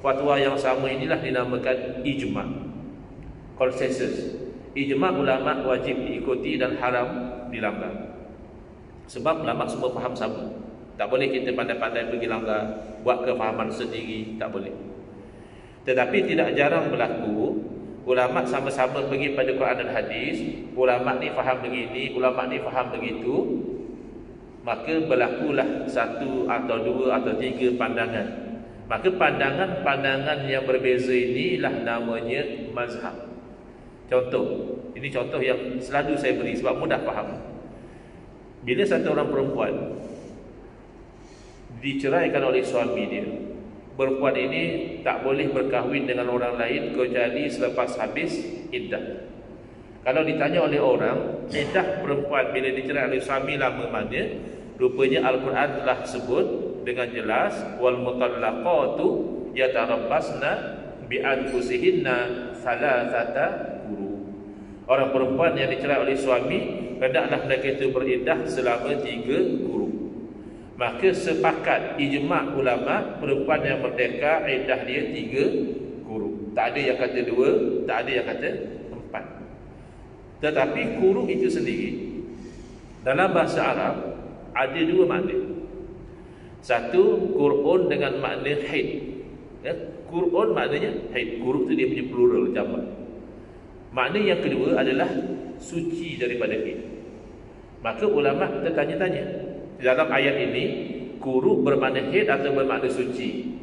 Fatwa yang sama inilah dinamakan ijma', konsensus. Ijma' ulama wajib diikuti dan haram dilanggar. Sebab ulama semua faham sama. Tak boleh kita pandai-pandai pergi langgar, buat kefahaman sendiri, tak boleh. Tetapi tidak jarang berlaku ulama sama-sama pergi pada Quran dan hadis. Ulama ni faham begini, ulama ni faham begitu, maka berlakulah satu atau dua atau tiga pandangan. Maka pandangan-pandangan yang berbeza inilah namanya mazhab. Contoh, ini contoh yang selalu saya beri sebab mudah faham. Bila satu orang perempuan diceraikan oleh suami dia, perempuan ini tak boleh berkahwin dengan orang lain kecuali selepas habis iddah. Kalau ditanya oleh orang, iddah perempuan bila dicerai oleh suami lama mana? Rupanya Al-Quran telah sebut dengan jelas, wal mutallaqatu yatarabbasna bi anfusihinna thalathata quru. Orang perempuan yang dicerai oleh suami, hendaklah mereka itu beriddah selama 3 quru. Maka sepakat ijma' ulama, perempuan yang merdeka iddah dia 3 quru. Tak ada yang kata 2, tak ada yang kata 4. Tetapi quru itu sendiri dalam bahasa Arab ada 2 makna. Satu, qur'un dengan makna haid. Ya, qur'un maknanya haid. Quru itu dia punya plural, jamak. Makna yang kedua adalah suci daripada haid. Maka ulama tertanya-tanya, dalam ayat ini quru bermakna haid atau bermakna suci.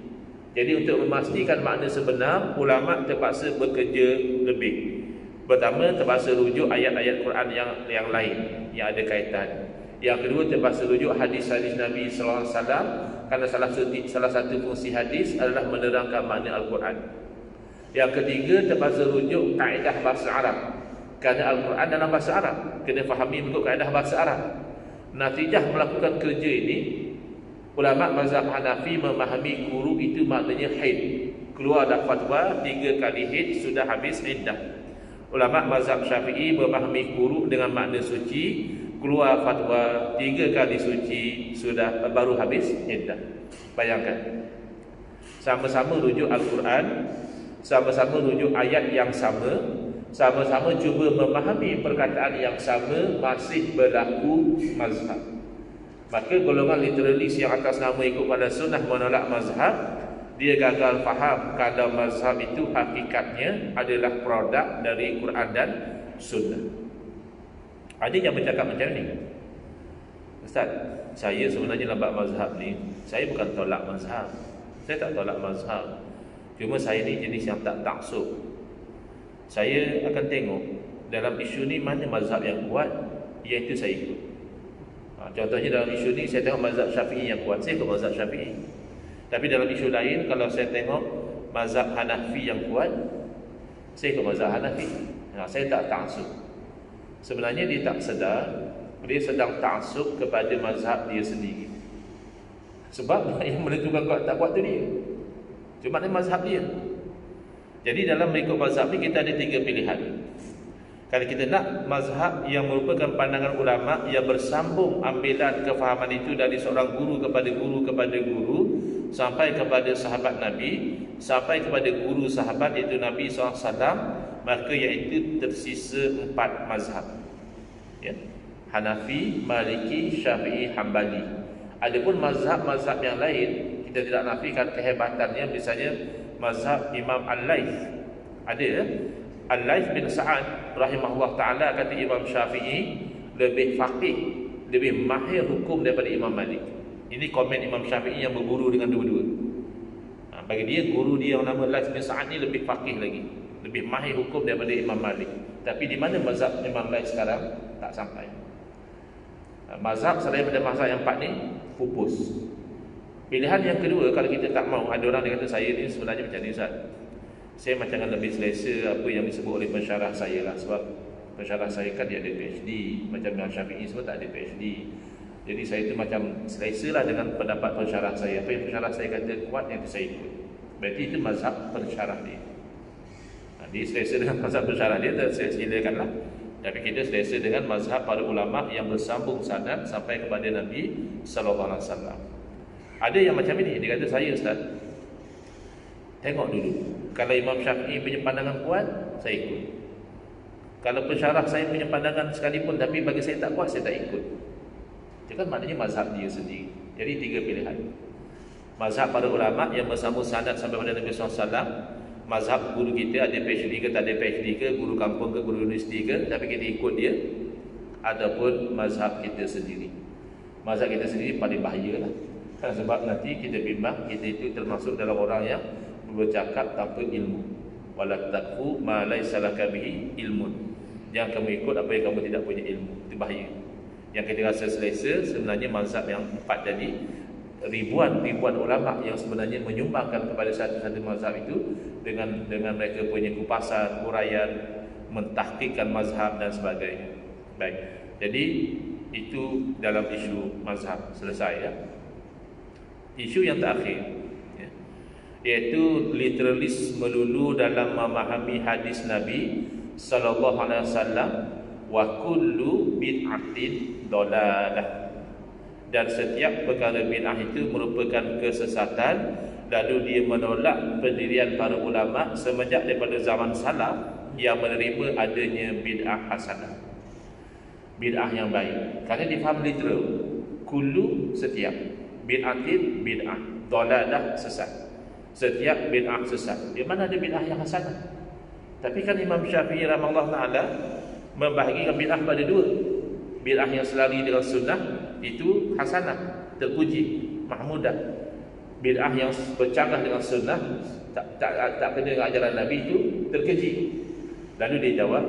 Jadi untuk memastikan makna sebenar, ulama terpaksa bekerja lebih. Pertama, terpaksa rujuk ayat-ayat Quran yang lain yang ada kaitan. Yang kedua, terpaksa rujuk hadis-hadis Nabi sallallahu alaihi wasallam, kerana salah satu fungsi hadis adalah menerangkan makna Al-Quran. Yang ketiga, terpaksa rujuk kaedah bahasa Arab, kerana Al-Quran dalam bahasa Arab, kena fahami mengikut kaedah bahasa Arab. Natijah melakukan kerja ini, ulama mazhab Hanafi memahami quru itu maknanya haid. Keluar dah fatwa 3 kali haid sudah habis iddah. Ulama mazhab Syafi'i memahami quru dengan makna suci. Keluar fatwa 3 kali suci sudah baru habis iddah. Bayangkan, sama-sama rujuk Al-Quran, sama-sama rujuk ayat yang sama, sama-sama cuba memahami perkataan yang sama, masih berlaku mazhab. Maka golongan literalis yang atas nama ikut pada sunnah menolak mazhab, dia gagal faham kalau mazhab itu hakikatnya adalah produk dari Quran dan sunnah. Ada yang bercakap macam ni, Ustaz, saya sebenarnya lambat mazhab ni, saya bukan tolak mazhab, saya tak tolak mazhab, cuma saya ni jenis yang tak taksub. Saya akan tengok dalam isu ni mana mazhab yang kuat, iaitu saya ikut. Contohnya dalam isu ni saya tengok mazhab Syafi'i yang kuat, saya ikut mazhab Syafi'i. Tapi dalam isu lain, kalau saya tengok mazhab Hanafi yang kuat, saya ikut mazhab Hanafi. Saya tak taksub. Sebenarnya dia tak sedar, dia sedang taksub kepada mazhab dia sendiri. Sebab yang menentukan kuat tak kuat tu dia, cuma ni mazhab dia. Jadi dalam mengikut mazhab ni kita ada 3 pilihan. Kalau kita nak mazhab yang merupakan pandangan ulama yang bersambung ambilan kefahaman itu dari seorang guru kepada guru kepada guru sampai kepada sahabat Nabi, sampai kepada guru sahabat iaitu Nabi SAW, maka iaitu tersisa 4 mazhab, ya? Hanafi, Maliki, Syafi'i, Hambali. Adapun mazhab-mazhab yang lain, kita tidak nafikan kehebatannya. Misalnya mazhab Imam Al-Laits, ada ya? Al-Laits bin Sa'ad rahimahullah ta'ala kata Imam Syafi'i lebih faqih, lebih mahir hukum daripada Imam Malik. Ini komen Imam Syafi'i yang berguru dengan dua-dua. Bagi dia, guru dia yang nama Lais bin Sa'ad ni lebih faqih lagi, lebih mahir hukum daripada Imam Malik. Tapi di mana mazhab Imam Lais sekarang? Tak sampai. Mazhab selain pada mazhab yang empat ni pupus. Pilihan yang kedua, kalau kita tak mau, ada orang dia kata saya ni sebenarnya macam ni Ustaz, saya macam lebih selesa apa yang disebut oleh pensyarah saya lah. Sebab pensyarah saya kan dia ada PhD, macam Imam Syafi'i semua tak ada PhD. Jadi saya tu macam selesa lah dengan pendapat pensyarah saya. Apa yang pensyarah saya kata kuat, yang itu saya ikut. Berarti itu mazhab pensyarah dia. Dia selesa dengan mazhab pensyarah dia, saya silakan lah. Tapi kita selesa dengan mazhab para ulama yang bersambung sanad sampai kepada Nabi sallallahu alaihi wasallam. Ada yang macam ini, dia kata saya Ustaz, tengok dulu, kalau Imam Syafi'i punya pandangan kuat, saya ikut. Kalau pensyarah saya punya pandangan sekalipun tapi bagi saya tak kuat, saya tak ikut. Itu kan maknanya mazhab dia sendiri. Jadi tiga pilihan. Mazhab para ulama yang bersambung sanad sampai pada Nabi SAW. Mazhab guru kita, ada PhD ke tak ada PhD ke, guru kampung ke, guru universiti ke, tapi kita ikut dia. Adapun mazhab kita sendiri, mazhab kita sendiri paling bahaya lah. Sebab nanti kita bimbang kita itu termasuk dalam orang yang bercakap tanpa ilmu. Wala taqfu ma laysa laka bihi ilmun. Jangan kamu ikut apa yang kamu tidak punya ilmu. Itu bahaya. Yang kita rasa selesa sebenarnya mazhab yang empat tadi, ribuan ulama yang sebenarnya menyumbangkan kepada satu mazhab itu dengan mereka punya kupasan, huraian, mentahqiqkan mazhab dan sebagainya. Baik. Jadi itu dalam isu mazhab selesai ya. Isu yang terakhir ya, iaitu literalis melulu dalam memahami hadis Nabi sallallahu alaihi wasallam, wa kullu bid'atin dalalah, dan setiap perkara bid'ah itu merupakan kesesatan. Lalu dia menolak pendirian para ulama semenjak daripada zaman salaf yang menerima adanya bid'ah hasanah, bid'ah yang baik. Kerana difaham literal, kullu setiap, bid'atin bid'ah, dalalah sesat, setiap bid'ah sesat. Di mana ada bid'ah yang hasanah? Tapi kan Imam Syafi'i rahimahullah taala membahagikan bid'ah pada dua. Bid'ah yang selari dengan sunnah itu hasanah, terpuji, mahmudah. Bid'ah yang bercanggah dengan sunnah, tak kena dengan ajaran Nabi, itu terkeji. Lalu dia jawab,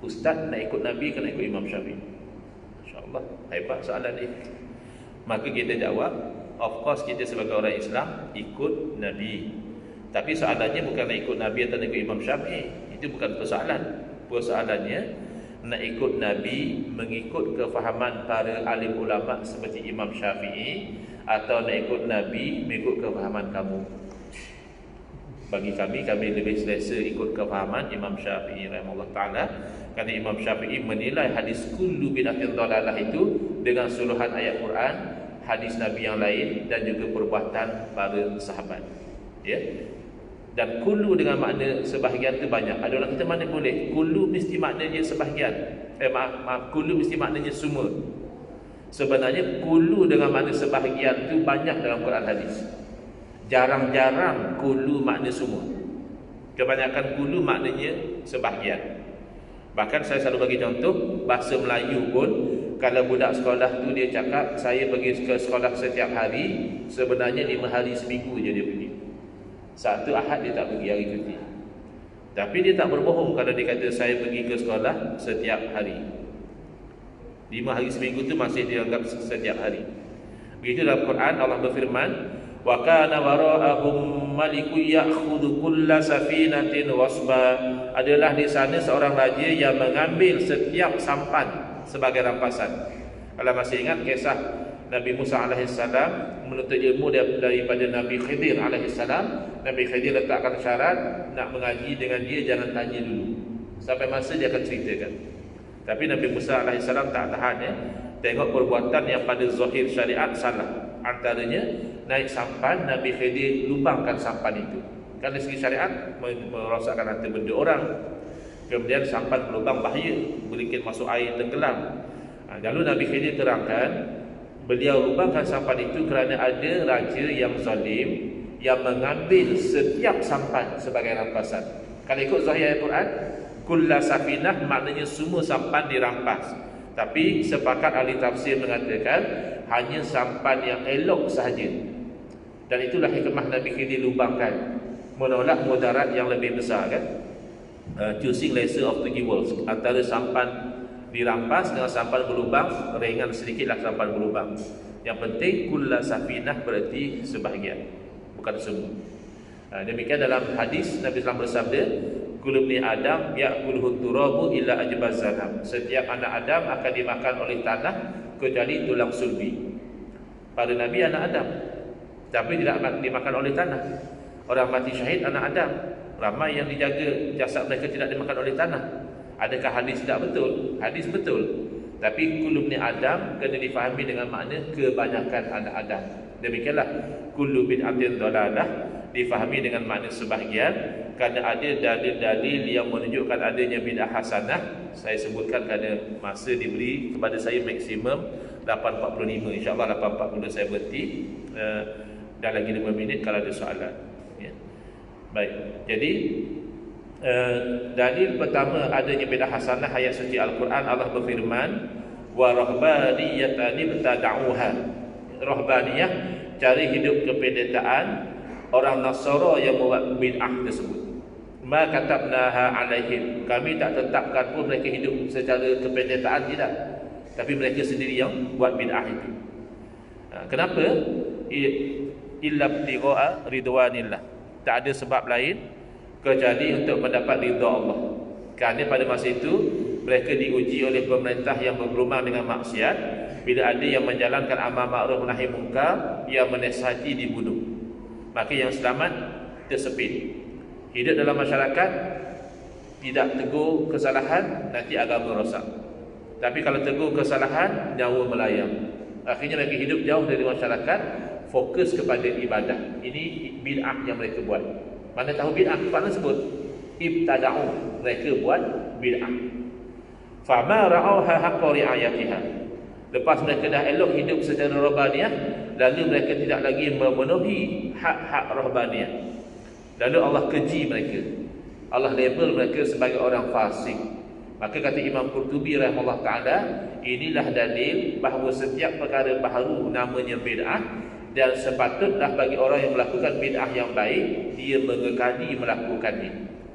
Ustaz nak ikut Nabi ke nak ikut Imam Syafi'i? Masya-Allah, hebat soalan ni. Maka kita jawab, of course kita sebagai orang Islam ikut Nabi. Tapi soalannya bukan nak ikut Nabi atau nak ikut Imam Syafi'i. Itu bukan persoalan. Persoalannya nak ikut Nabi mengikut kefahaman para alim ulama seperti Imam Syafi'i, atau nak ikut Nabi mengikut kefahaman kamu. Bagi kami lebih selesa ikut kefahaman Imam Syafi'i rahimahullah ta'ala. Kerana Imam Syafi'i menilai hadis kullu bid'atin dalalah itu dengan suluhan ayat Quran, hadis Nabi yang lain, dan juga perbuatan para sahabat. Ya. Dan kullu dengan makna sebahagian itu banyak. Ada orang kata mana boleh, kullu mesti maknanya sebahagian. Kullu mesti maknanya semua. Sebenarnya kullu dengan makna sebahagian itu banyak dalam Quran hadis. Jarang-jarang kullu makna semua. Kebanyakan kullu maknanya sebahagian. Bahkan saya selalu bagi contoh, bahasa Melayu pun, kalau budak sekolah tu dia cakap saya pergi ke sekolah setiap hari, sebenarnya 5 hari seminggu je dia pergi. Satu Ahad dia tak pergi, hari cuti. Tapi dia tak berbohong kalau dia kata saya pergi ke sekolah setiap hari. 5 hari seminggu tu masih dianggap setiap hari. Begitu dalam Quran Allah berfirman, wa kana wara'ahum malikun ya'khudhu kulla safinatin wasba. Adalah di sana seorang raja yang mengambil setiap sampan sebagai rampasan. Kalau masih ingat kisah Nabi Musa AS menuntut ilmu daripada Nabi Khidir AS. Nabi Khidir letakkan syarat, nak mengaji dengan dia jangan tanya dulu, sampai masa dia akan ceritakan. Tapi Nabi Musa AS tak tahan ya. Tengok perbuatan yang pada zahir syariat salah. Antaranya naik sampan, Nabi Khidir lubangkan sampan itu. Kan dari segi syariat merosakkan harta benda orang. Kemudian sampan berlubang bahaya, mungkin masuk air tenggelam. Lalu Nabi Khidir terangkan, beliau lubangkan sampan itu kerana ada raja yang zalim yang mengambil setiap sampan sebagai rampasan. Kalau ikut zahir ayat Quran, kulla safinah maknanya semua sampan dirampas. Tapi sepakat ahli tafsir mengatakan hanya sampan yang elok sahaja. Dan itulah hikmah Nabi Khidir lubangkan, menolak mudarat yang lebih besar kan. Choosing lesser of two evils, antara sampan dirampas dengan sampan berlubang, ringan sedikitlah sampan berlubang. Yang penting kulla safinah berarti sebahagian, bukan semua. Demikian dalam hadis Nabi SAW bersabda, kullu ibni Adam ya'kuluhu turabu illa ajbaz zanab. Setiap anak Adam akan dimakan oleh tanah kecuali tulang sulbi. Pada Nabi anak Adam, tapi tidak dimakan oleh tanah. Orang mati syahid anak Adam, ramai yang dijaga jasad mereka tidak dimakan oleh tanah. Adakah hadis tidak betul? Hadis betul. Tapi kullu ibni Adam kena difahami dengan makna kebanyakan anak Adam. Demikianlah kullu bid'atin dhalalah difahami dengan makna sebahagian, kerana ada dalil-dalil yang menunjukkan adanya bid'ah hasanah. Saya sebutkan kerana masa diberi kepada saya maksimum 8.45. InsyaAllah 8.40 saya berhenti, dah lagi 5 minit kalau ada soalan ya. Baik, jadi dalil pertama adanya bid'ah hasanah ayat suci Al-Quran. Allah berfirman, wa rahbaniyatan ibtada'uha. Rahbaniyah, cari hidup kependetaan orang Nasara yang membuat bid'ah tersebut. Ma katabnaha alaihim, kami tak tetapkan pun mereka hidup secara kependetaan, tidak. Tapi mereka sendiri yang buat bid'ah itu. Kenapa? Illa ibtigha'a ridwanillah. Tak ada sebab lain kecuali untuk mendapat ridha Allah. Kerana pada masa itu mereka diuji oleh pemerintah yang bergelumang dengan maksiat. Bila ada yang menjalankan amal ma'ruf nahi munkar, yang menasihati dibunuh. Maka yang selamat tersepit. Hidup dalam masyarakat tidak tegur kesalahan, nanti agama rosak. Tapi kalau tegur kesalahan, nyawa melayang. Akhirnya mereka hidup jauh dari masyarakat, fokus kepada ibadah. Ini bid'ah yang mereka buat. Mana tahu bid'ah? Mana sebut? Ibtada'u. Mereka buat bid'ah. Fama ra'auha haqqa ri'ayatiha. Lepas mereka dah elok hidup secara rahbaniyah, lalu mereka tidak lagi memenuhi hak-hak rahbaniyah. Lalu Allah keji mereka. Allah label mereka sebagai orang fasik. Maka kata Imam Qurtubi rahimahullah ta'ala, inilah dalil bahawa setiap perkara baharu namanya bid'ah. Dan sepatutlah bagi orang yang melakukan bid'ah yang baik, dia mengekani melakukannya,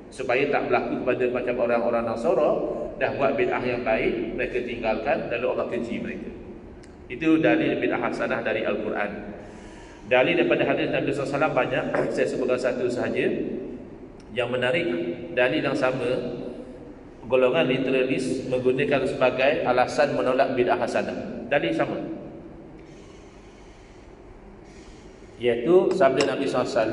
supaya tak berlaku kepada macam orang-orang Nasara dah buat bid'ah yang baik, mereka tinggalkan, lalu Allah keji mereka. Itu dalil bid'ah hasanah dari Al-Quran. Dalil daripada hadis Nabi SAW banyak. Saya sebutkan satu sahaja yang menarik. Dalil yang sama golongan literalis menggunakan sebagai alasan menolak bid'ah hasanah. Dalil sama, iaitu sabda Nabi SAW,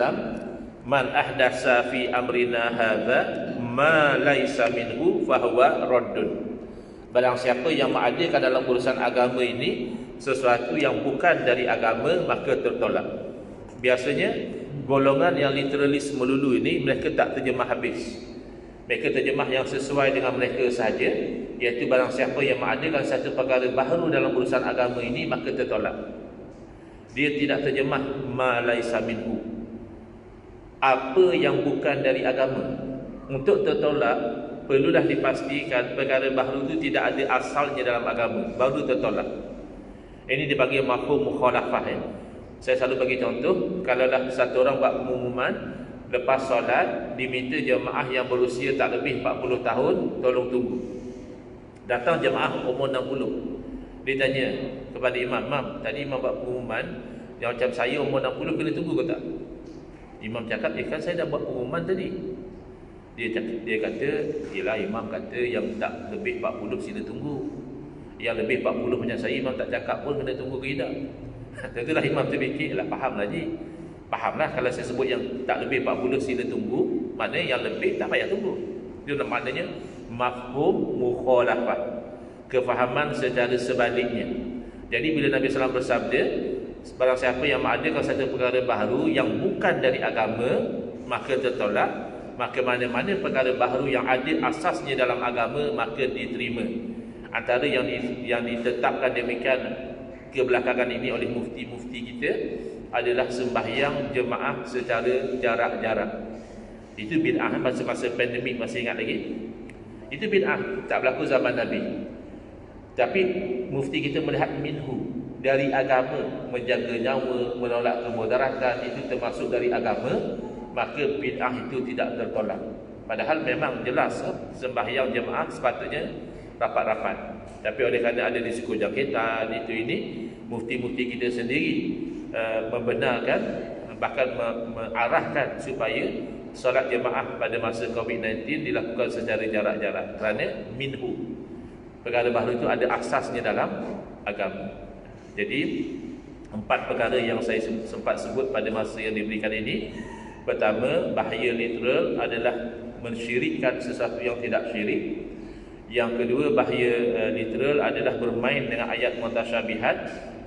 man ahdasa fi amrina hadza ma laisa minhu fahuwa raddun. Barang siapa yang mengadakan dalam urusan agama ini sesuatu yang bukan dari agama, maka tertolak. Biasanya golongan yang literalis melulu ini mereka tak terjemah habis. Mereka terjemah yang sesuai dengan mereka sahaja, iaitu barang siapa yang mengadakan satu perkara baharu dalam urusan agama ini, maka tertolak. Dia tidak terjemah ma laisa minhu, apa yang bukan dari agama. Untuk tertolak perlulah dipastikan perkara baharu itu tidak ada asalnya dalam agama, baru tertolak. Ini dibagi mafhum mukhalafah ya. Saya selalu bagi contoh, kalaulah satu orang buat pengumuman lepas solat diminta jemaah yang berusia tak lebih 40 tahun tolong tunggu. Datang jemaah umur 60. Dia tanya kepada imam, "Imam, tadi imam buat pengumuman yang macam saya umur 60 kena tunggu ke tak?" Imam cakap, kan saya dah buat pengumuman tadi. Dia kata, yelah imam kata yang tak lebih 40 sila tunggu. Yang lebih 40 macam saya, imam tak cakap pun kena tunggu ke tidak. Tentulah imam terfikir, faham lagi. Fahamlah kalau saya sebut yang tak lebih 40 sila tunggu, maknanya yang lebih tak payah tunggu. Itu maknanya mafhum mukhalafah, kefahaman secara sebaliknya. Jadi bila Nabi SAW bersabda, barang siapa yang mengadakan satu perkara baharu yang bukan dari agama, maka tertolak. Maka mana-mana perkara baharu yang ada asasnya dalam agama, maka diterima. Antara yang ditetapkan demikian kebelakangan ini oleh mufti-mufti kita adalah sembahyang jemaah secara jarak-jarak. Itu bid'ah masa-masa pandemik, masih ingat lagi? Itu bid'ah, tak berlaku zaman Nabi. Tapi mufti kita melihat minhu, dari agama, menjaga nyawa, menolak kemudaratan, itu termasuk dari agama, maka bid'ah itu tidak tertolak. Padahal memang jelas sembahyang jemaah sepatutnya rapat-rapat. Tapi oleh kerana ada risiko jangkitan itu ini, mufti-mufti kita sendiri membenarkan, bahkan mengarahkan supaya solat jemaah pada masa COVID-19 dilakukan secara jarak-jarak kerana minhu, perkara baharu itu ada asasnya dalam agama. Jadi 4 perkara yang saya sempat sebut pada masa yang diberikan ini. Pertama, bahaya literal adalah mensyirikkan sesuatu yang tidak syirik. Yang kedua, bahaya literal adalah bermain dengan ayat mutasyabihat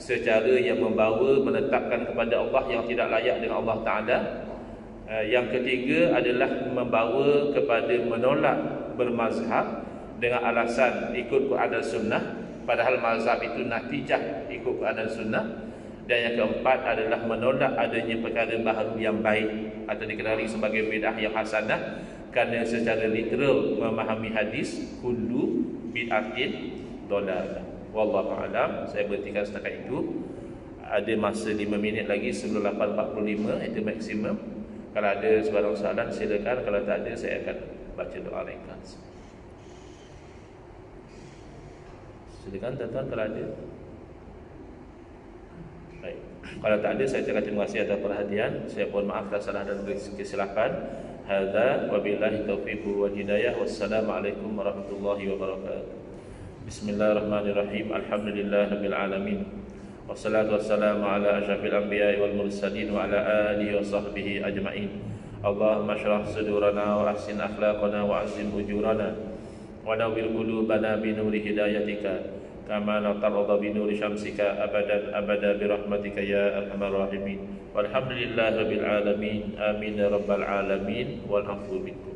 secara yang membawa menetapkan kepada Allah yang tidak layak dengan Allah Ta'ala. Yang ketiga adalah membawa kepada menolak bermazhab dengan alasan ikut Quran dan Sunnah, padahal mazhab itu natijah ikut Quran dan Sunnah. Dan yang keempat adalah menolak adanya perkara baharu yang baik atau dikenali sebagai bid'ah yang hasanah, kerana secara literal memahami hadis kullu bid'atin dalalah. Wallahu a'lam. Saya berhentikan setakat itu. Ada masa 5 minit lagi sebelum 8.45, itu maksimum. Kalau ada sebarang soalan silakan, kalau tak ada saya akan baca doa ringkas. Silakan tuan-tuan kalau ada. Baik. Kalau tak ada, saya ucapkan terima kasih atas perhatian. Saya mohon maaf atas salah dan kesilapan. Hadza wabillahi taufiq wal hidayah. Wassalamualaikum warahmatullahi wabarakatuh. Bismillahirrahmanirrahim. Alhamdulillahirabbil alamin. Wassalatu wassalamu ala asyrafil anbiya'i wal mursalin wa ala alihi wa sahbihi ajma'in. Allahumma shrah sudurana wa ahsin akhlaqana wa azim ujurana wa nawwir qulubana bi nuri hidayatika kama natarda bi nuri syamsika abadan abada bi rahmatika ya arhamar rahimin. Walhamdulillahirabbil alamin. Amin ya rabbal alamin. Wal afu minkum.